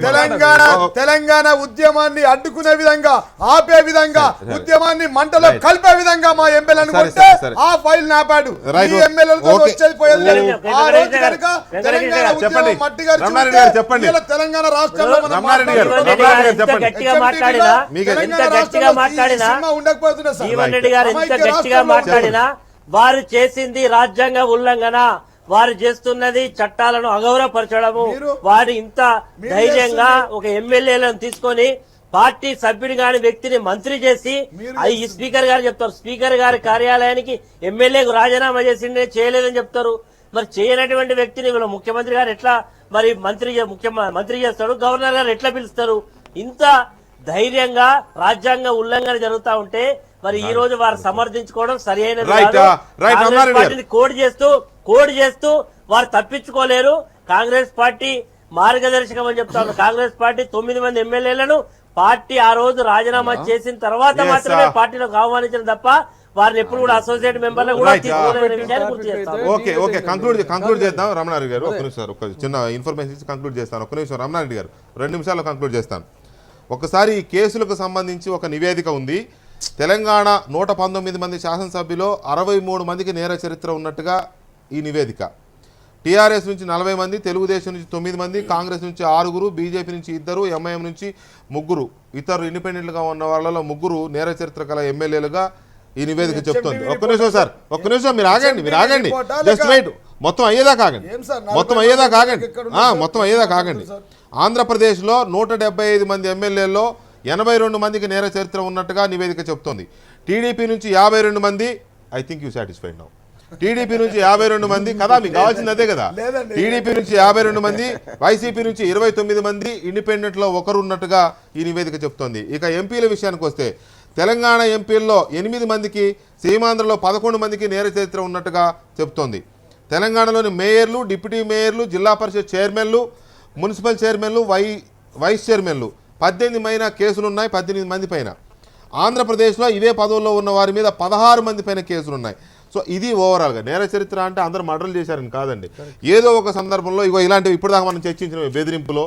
తెలంగాణ ఉద్యమాన్ని అడ్డుకునే విధంగా, ఆపే విధంగా, ఉద్యమాన్ని మంటలో కలిపే విధంగా మా ఎమ్మెల్యేలను కొట్టే ఆ ఫైల్ నాపాడు. Right. ఈ ఎమ్మెల్యేలతో Okay. వచ్చేది పోయేది లేదు. ఆ రోజు కనుక తెలంగాణ చెప్పండి. ఉద్యమం మట్టి గారు రమణారెడ్డి గారు చెప్పండి. తెలంగాణ రాష్ట్రంలో మనం రమణారెడ్డి గారు, మాట్లాడుకుంటున్నాం. రమణారెడ్డి గారు ఎంత చెప్పండి. గట్టిగా మాట్లాడినా, తెలంగాణ ఎంత గట్టిగా రాష్ట్రంలో ఈ మాట్లాడినా, సినిమా ఉండకపోతుండే సార్. జీవన్ రెడ్డి గారు ఎంత అమాయక గట్టిగా రాష్ట్రంలో మాట్లాడినా వారు చేసింది రాజ్యాంగ ఉల్లంఘన, వారు చేస్తున్నది చట్టాలను అగౌరవపరచడము. వారు ఇంత ధైర్యంగా ఒక ఎమ్మెల్యేలను తీసుకొని పార్టీ సభ్యుడు కాని వ్యక్తిని మంత్రి చేసి ఈ స్పీకర్ గారు చెప్తారు, స్పీకర్ గారి కార్యాలయానికి ఎమ్మెల్యేకు రాజీనామా చేసిండే చేయలేదని చెప్తారు. మరి చేయనటువంటి వ్యక్తిని వీళ్ళ ముఖ్యమంత్రి గారు ఎట్లా మరి మంత్రి చేస్తాడు, గవర్నర్ గారు ఎట్లా పిలుస్తారు? ఇంత ధైర్యంగా రాజ్యాంగ ఉల్లంఘన జరుగుతా ఉంటే మరి ఈ రోజు వారు సమర్థించుకోవడం సరి అయినది కాదు. కోడ్ చేస్తూ వారు తప్పించుకోలేరు. కాంగ్రెస్ పార్టీ మార్గదర్శకం అని చెప్తాను. కాంగ్రెస్ పార్టీ 9 మంది ఎమ్మెల్యేలను పార్టీ ఆ రోజు రాజీనామా చేసిన తర్వాత మాత్రమే పార్టీలోకి ఆహ్వానించడం తప్ప వారిని ఎప్పుడు కూడా అసోసియేట్ మెంబర్లు కూడా తీసుకోలేని విషయాన్ని గుర్తు చేస్తాను. ఓకే కంక్లూడ్ చేద్దాం. రమణారెడ్డి గారు, ఒక్క నిమిషం, ఒక చిన్న ఇన్ఫర్మేషన్ ఇచ్చి కంక్లూడ్ చేస్తాను. ఒక్క నిమిషం రమణారెడ్డి గారు, 2 నిమిషాల్లో కంక్లూడ్ చేస్తాను. ఒకసారి ఈ కేసులకు సంబంధించి ఒక నివేదిక ఉంది. తెలంగాణ 119 మంది శాసనసభ్యులో 63 మందికి నేర చరిత్ర ఉన్నట్టుగా ఈ నివేదిక. టీఆర్ఎస్ నుంచి 40 మంది, తెలుగుదేశం నుంచి 9 మంది, కాంగ్రెస్ నుంచి 6, బీజేపీ నుంచి 2, ఎంఐఎం నుంచి 3, ఇతరు ఇండిపెండెంట్గా ఉన్న వాళ్ళలో 3 నేర చరిత్ర గల ఎమ్మెల్యేలుగా ఈ నివేదిక చెప్తోంది. ఒక్క నిమిషం సార్, ఒక్క నిమిషం, మీరు ఆగండి, జస్ట్ వెయిట్, మొత్తం అయ్యేదాకా ఆగండి. ఆంధ్రప్రదేశ్లో 175 మంది ఎమ్మెల్యేల్లో 82 మందికి నేర చరిత్ర ఉన్నట్టుగా నివేదిక చెప్తోంది. టీడీపీ నుంచి 52 మంది, I think you satisfied now. TDP నుంచి 52 మంది కదా, మీకు కావాల్సింది అదే కదా. టీడీపీ నుంచి 52 మంది, వైసీపీ నుంచి 29 మంది, ఇండిపెండెంట్లో 1 ఉన్నట్టుగా ఈ నివేదిక చెప్తోంది. ఇక ఎంపీల విషయానికి వస్తే తెలంగాణ ఎంపీల్లో 8 మందికి, సీమాంధ్రలో 11 మందికి నేర చరిత్ర ఉన్నట్టుగా చెప్తోంది. తెలంగాణలోని మేయర్లు, డిప్యూటీ మేయర్లు, జిల్లా పరిషత్ చైర్మన్లు, మున్సిపల్ చైర్మన్లు, వైస్ చైర్మన్లు 18 పైన కేసులున్నాయి, 18 మంది పైన. ఆంధ్రప్రదేశ్లో ఇదే పదవుల్లో ఉన్న వారి మీద 16 మంది పైన కేసులున్నాయి. సో ఇది ఓవరాల్గా నేర చరిత్ర అంటే అందరూ మర్డర్లు చేశారని కాదండి. ఏదో ఒక సందర్భంలో ఇగో ఇలాంటివి ఇప్పుడు దాకా మనం చర్చించిన బెదిరింపులో,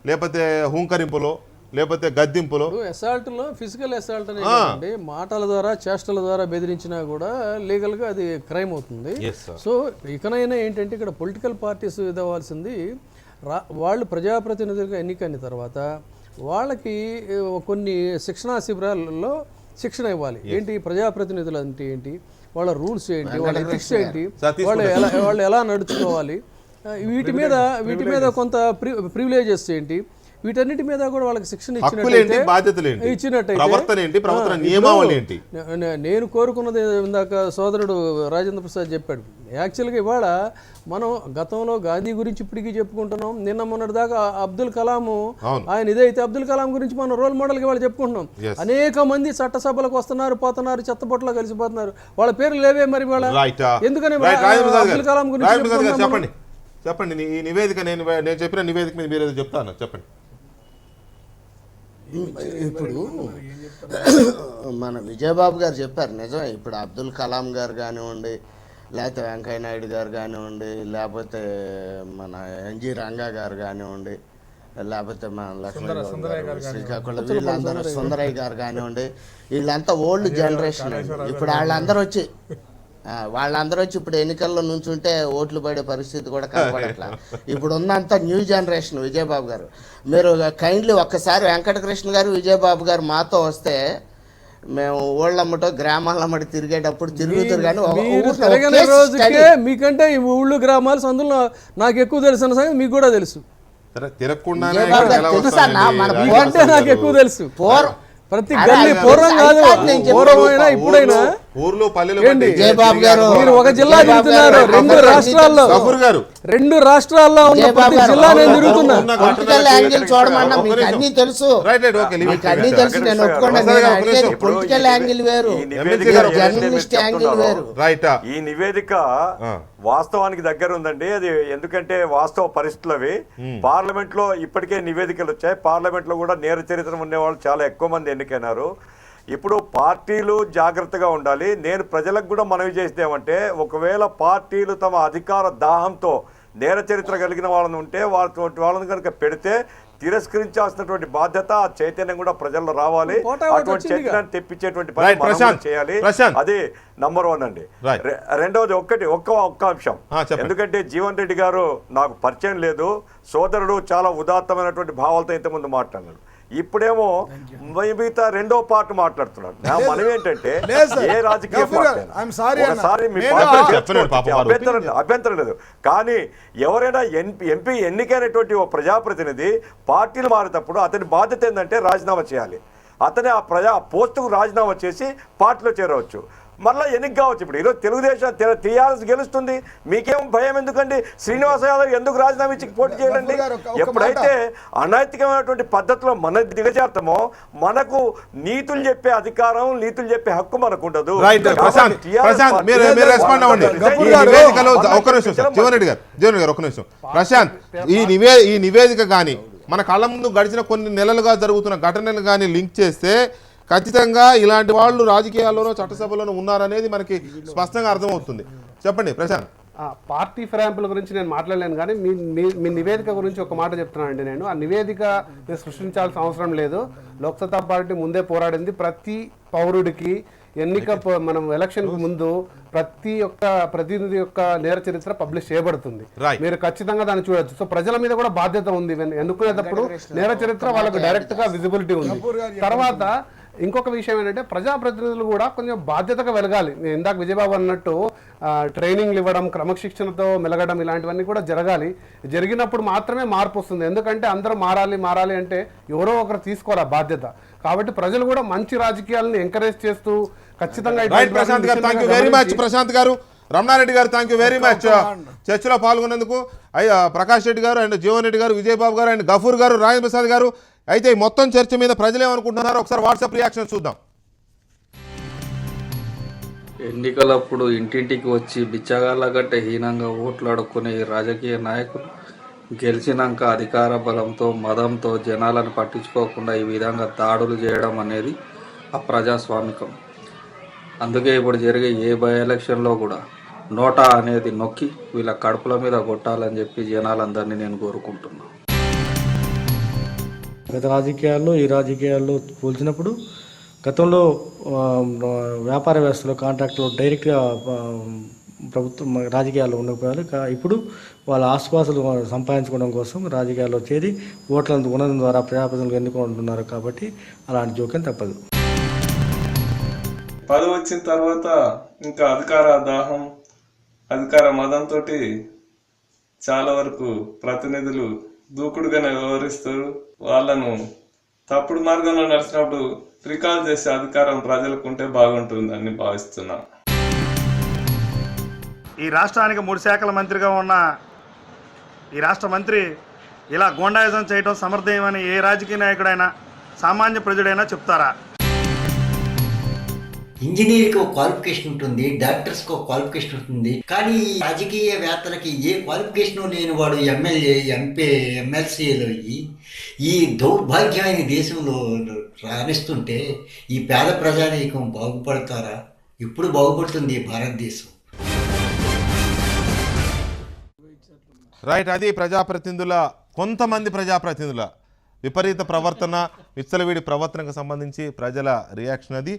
లేకపోతే హూంకరింపులో, లేకపోతే గద్దింపులో, అసాల్ట్లో ఫిజికల్ అసాల్ట్ అనేది మాటల ద్వారా, చేష్టల ద్వారా బెదిరించినా కూడా లీగల్గా అది క్రైమ్ అవుతుంది. సో ఇకనైనా ఏంటంటే ఇక్కడ పొలిటికల్ పార్టీస్ ఇదవ్వాల్సింది, వాళ్ళు ప్రజాప్రతినిధులుగా ఎన్నికైన తర్వాత వాళ్ళకి కొన్ని శిక్షణా శిబిరాలలో శిక్షణ ఇవ్వాలి. ఏంటి ప్రజాప్రతినిధులు అంటే ఏంటి, వాళ్ళ రూల్స్ ఏంటి, వాళ్ళ ఎథిక్స్ ఏంటి, వాళ్ళు ఎలా నడుచుకోవాలి, వీటి మీద కొంత ప్రివిలేజెస్ ఏంటి, వీటన్నిటి మీద కూడా వాళ్ళకి శిక్షణ ఇచ్చినట్టయితే నేను కోరుకున్నది ఇందాక సోదరుడు రాజేంద్ర ప్రసాద్ చెప్పాడు. యాక్చువల్గా ఇవాళ మనం గతంలో గాంధీ గురించి ఇప్పటికీ చెప్పుకుంటున్నాం. నిన్న మొన్నటి దాకా అబ్దుల్ కలాం ఆయన ఇదైతే అబ్దుల్ కలాం గురించి మనం రోల్ మోడల్గా వాళ్ళు చెప్పుకుంటున్నాం. అనేక మంది చట్టసభలకు వస్తున్నారు, పోతున్నారు, చెత్తపొట్లో కలిసిపోతున్నారు, వాళ్ళ పేర్లు లేవే. మరి వాళ్ళ ఎందుకని అబ్దుల్ కలాం గురించి చెప్పండి. ఈ నివేదిక నేను చెప్పిన నివేదిక మీద మీరు ఏదో చెప్తాను, చెప్పండి. ఇప్పుడు మన విజయబాబు గారు చెప్పారు, నిజమే. ఇప్పుడు అబ్దుల్ కలాం గారు కానివ్వండి, లేకపోతే వెంకయ్య నాయుడు గారు కానివ్వండి, లేకపోతే మన ఎన్జి రంగా గారు కానివ్వండి, లేకపోతే మన లక్ష్మీ శ్రీకాకుళం వీళ్ళందరూ, సుందరయ్య గారు కానివ్వండి, వీళ్ళంతా ఓల్డ్ జనరేషన్. ఇప్పుడు వాళ్ళందరూ వచ్చి ఇప్పుడు ఎన్నికల్లో నుంచుంటే ఓట్లు పడే పరిస్థితి కూడా కనపడట్లా. ఇప్పుడు ఉన్నంత న్యూ జనరేషన్. విజయబాబు గారు, మీరు కైండ్లీ ఒక్కసారి వెంకటకృష్ణ గారు, విజయబాబు గారు మాతో వస్తే మేము ఊళ్ళమ్మటో గ్రామాలమ్మటి తిరిగేటప్పుడు తిరుగుతారు. కానీ మీకంటే ఈ ఊళ్ళు గ్రామాలు సందులో నాకు ఎక్కువ తెలుసు అన్న సంగతి మీకు కూడా తెలుసు. నాకు ఎక్కువ తెలుసు. ప్రతి గల్లీ పూర్వం కాదు, పూర్వమైనా ఇప్పుడైనా మీరు ఒక జిల్లా తిరుగుతున్నారు, 2 రాష్ట్రాల్లో ఉన్న ప్రతి జిల్లా నేను తిరుగుతున్నా. పొలిటికల్ యాంగిల్ చూడమన్నా మీకు అన్ని తెలుసు, నేను ఒప్పుకోండి. పొలిటికల్ యాంగిల్ వేరు, జర్నలిస్ట్ యాంగిల్ వేరు. ఈ నివేదిక వాస్తవానికి దగ్గర ఉందండి అది. ఎందుకంటే వాస్తవ పరిస్థితులు అవి. పార్లమెంట్ లో ఇప్పటికే నివేదికలు వచ్చాయి. పార్లమెంట్ లో కూడా నేర చరిత్ర ఉండేవాళ్ళు చాలా ఎక్కువ మంది ఎన్నికైనారు. ఇప్పుడు పార్టీలు జాగ్రత్తగా ఉండాలి. నేను ప్రజలకు కూడా మనవి చేసేదేమంటే, ఒకవేళ పార్టీలు తమ అధికార దాహంతో నేర చరిత్ర కలిగిన వాళ్ళని ఉంటే వాళ్ళని కనుక పెడితే తిరస్కరించాల్సినటువంటి బాధ్యత, ఆ చైతన్యం కూడా ప్రజల్లో రావాలి. అటువంటి చైతన్యాన్ని తెప్పించేటువంటి పని మనం చేయాలి. అది నంబర్ 1 అండి. రెండవది ఒక్క అంశం, ఎందుకంటే జీవన్ రెడ్డి గారు నాకు పరిచయం లేదు, సోదరుడు చాలా ఉదాత్తమైనటువంటి భావాలతో ఇంతకుముందు మాట్లాడారు. ఇప్పుడేమో మిగతా రెండో పార్ట్ మాట్లాడుతున్నాడు. నా మనం ఏంటంటే, ఏ రాజకీయ అభ్యంతరం లేదు, కానీ ఎవరైనా ఎంపీ ఎన్నికైనటువంటి ఓ ప్రజాప్రతినిధి పార్టీలు మారేటప్పుడు అతని బాధ్యత ఏంటంటే రాజీనామా చేయాలి. అతనే ఆ పోస్టుకు రాజీనామా చేసి పార్టీలో చేరవచ్చు, మళ్ళీ ఎన్నిక కావచ్చు. ఇప్పుడు ఈరోజు తెలుగుదేశం టీఆర్ఎస్ గెలుస్తుంది, మీకేం భయం ఎందుకండి? శ్రీనివాస యాదవ్ ఎందుకు రాజీనామా ఇచ్చి పోటీ చేయండి? ఎప్పుడైతే అనైతికమైనటువంటి పద్ధతిలో మన దిగజారుతామో, మనకు నీతులు చెప్పే అధికారం, నీతులు చెప్పే హక్కు మనకు ఉండదు. ప్రశాంత్, ఈ నివేదిక కానీ మన కళ్ళ ముందు గడిచిన కొన్ని నెలలుగా జరుగుతున్న ఘటనలు కానీ లింక్ చేస్తే ఖచ్చితంగా ఇలాంటి వాళ్ళు రాజకీయాల్లోనో చట్టసభలోనూ ఉన్నారనేది మనకి స్పష్టంగా అర్థమవుతుంది. చెప్పండి ప్రశాంత్. పార్టీ ఫిరాయింపుల గురించి నేను మాట్లాడలేను, కానీ మీ నివేదిక గురించి ఒక మాట చెప్తున్నానండి. నేను ఆ నివేదిక సృష్టించాల్సిన అవసరం లేదు. లోక్సత్తా పార్టీ ముందే పోరాడింది. ప్రతి పౌరుడికి మనం ఎలక్షన్ ముందు ప్రతి ఒక్క ప్రతినిధి యొక్క నేర చరిత్ర పబ్లిష్ చేయబడుతుంది. మీరు ఖచ్చితంగా దాన్ని చూడొచ్చు. సో ప్రజల మీద కూడా బాధ్యత ఉంది. ఎన్నుకునేటప్పుడు నేర చరిత్ర వాళ్ళకు డైరెక్ట్ గా విజిబిలిటీ ఉంది. తర్వాత ఇంకొక విషయం ఏంటంటే, ప్రజాప్రతినిధులు కూడా కొంచెం బాధ్యతగా వెలగాలి. ఇందాక విజయబాబు అన్నట్టు ట్రైనింగ్లు ఇవ్వడం, క్రమశిక్షణతో మెలగడం, ఇలాంటివన్నీ కూడా జరగాలి. జరిగినప్పుడు మాత్రమే మార్పు వస్తుంది. ఎందుకంటే అందరూ మారాలి అంటే ఎవరో ఒకరు తీసుకోవాలి ఆ బాధ్యత. కాబట్టి ప్రజలు కూడా మంచి రాజకీయాలను ఎంకరేజ్ చేస్తూ ఖచ్చితంగా ప్రశాంత్ గారు, thank you very much. Prashant గారు, రమణారెడ్డి గారు, థ్యాంక్ యూ వెరీ మచ్ చర్చలో పాల్గొన్నందుకు. ప్రకాష్ రెడ్డి గారు అండ్ జీవన్ రెడ్డి గారు, విజయబాబు గారు అండ్ గఫూర్ గారు, రాజేంద్ర ప్రసాద్ గారు. అయితే ఈ మొత్తం చర్చ మీద ప్రజలు ఏమనుకుంటున్నారో ఒకసారి వాట్సాప్ రియాక్షన్ చూద్దాం. ఎన్నికలప్పుడు ఇంటింటికి వచ్చి బిచ్చగాళ్ళ గట్టే హీనంగా ఓట్లు అడుక్కునే రాజకీయ నాయకులు గెలిచినాక అధికార బలంతో, మదంతో జనాలను పట్టించుకోకుండా ఈ విధంగా దాడులు చేయడం అనేది అప్రజాస్వామికం. అందుకే ఇప్పుడు జరిగే ఏ బై ఎలక్షన్లో కూడా నోటా అనేది నొక్కి వీళ్ళ కడుపుల మీద కొట్టాలని చెప్పి జనాలందరినీ నేను కోరుకుంటున్నాను. గత రాజకీయాల్లో ఈ రాజకీయాల్లో పోల్చినప్పుడు గతంలో వ్యాపార వ్యవస్థలో కాంట్రాక్టులు డైరెక్ట్గా ప్రభుత్వం రాజకీయాల్లో ఉండకపోయారు. ఇప్పుడు వాళ్ళ ఆస్వాసులు సంపాదించుకోవడం కోసం రాజకీయాల్లో చేరి ఓట్లను ఉండడం ద్వారా ప్రజాప్రతినిధులు ఎన్నుకుంటున్నారు. కాబట్టి అలాంటి జోక్యం తప్పదు. పదవి వచ్చిన తర్వాత ఇంకా అధికార దాహం, అధికార మదంతో చాలా వరకు ప్రతినిధులు దూకుడుగానే వ్యవహరిస్తారు. వాళ్ళను తప్పుడు మార్గంలో నడిచినప్పుడు రికాల్ చేసే అధికారం ప్రజలకు ఉంటే బాగుంటుందని భావిస్తున్నాం. ఈ రాష్ట్రానికి 3 శాఖల మంత్రిగా ఉన్న ఈ రాష్ట్ర మంత్రి ఇలా గూండాయిజం చేయడం సమర్థమని ఏ రాజకీయ నాయకుడైనా, సామాన్య ప్రజడైనా చెప్తారా? ఇంజనీర్కి ఒక క్వాలిఫికేషన్ ఉంటుంది, డాక్టర్స్కి ఒక క్వాలిఫికేషన్ ఉంటుంది, కానీ రాజకీయవేత్తలకి ఏ క్వాలిఫికేషన్ లేని వాడు ఎమ్మెల్యే, ఎంపీ, ఎమ్మెల్సీలో ఈ దౌర్భాగ్యమైన దేశంలో రాణిస్తుంటే ఈ పేద ప్రజానీకం బాగుపడతారా? ఇప్పుడు బాగుపడుతుంది భారతదేశం. రైట్, అది కొంతమంది ప్రజాప్రతినిధుల విపరీత ప్రవర్తన, విచ్చలవిడి ప్రవర్తనకు సంబంధించి ప్రజల రియాక్షన్ అది.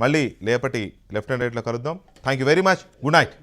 మళ్ళీ లేపటి లెఫ్ట్ అండ్ రైట్లో కలుద్దాం. Thank you very much. Good night.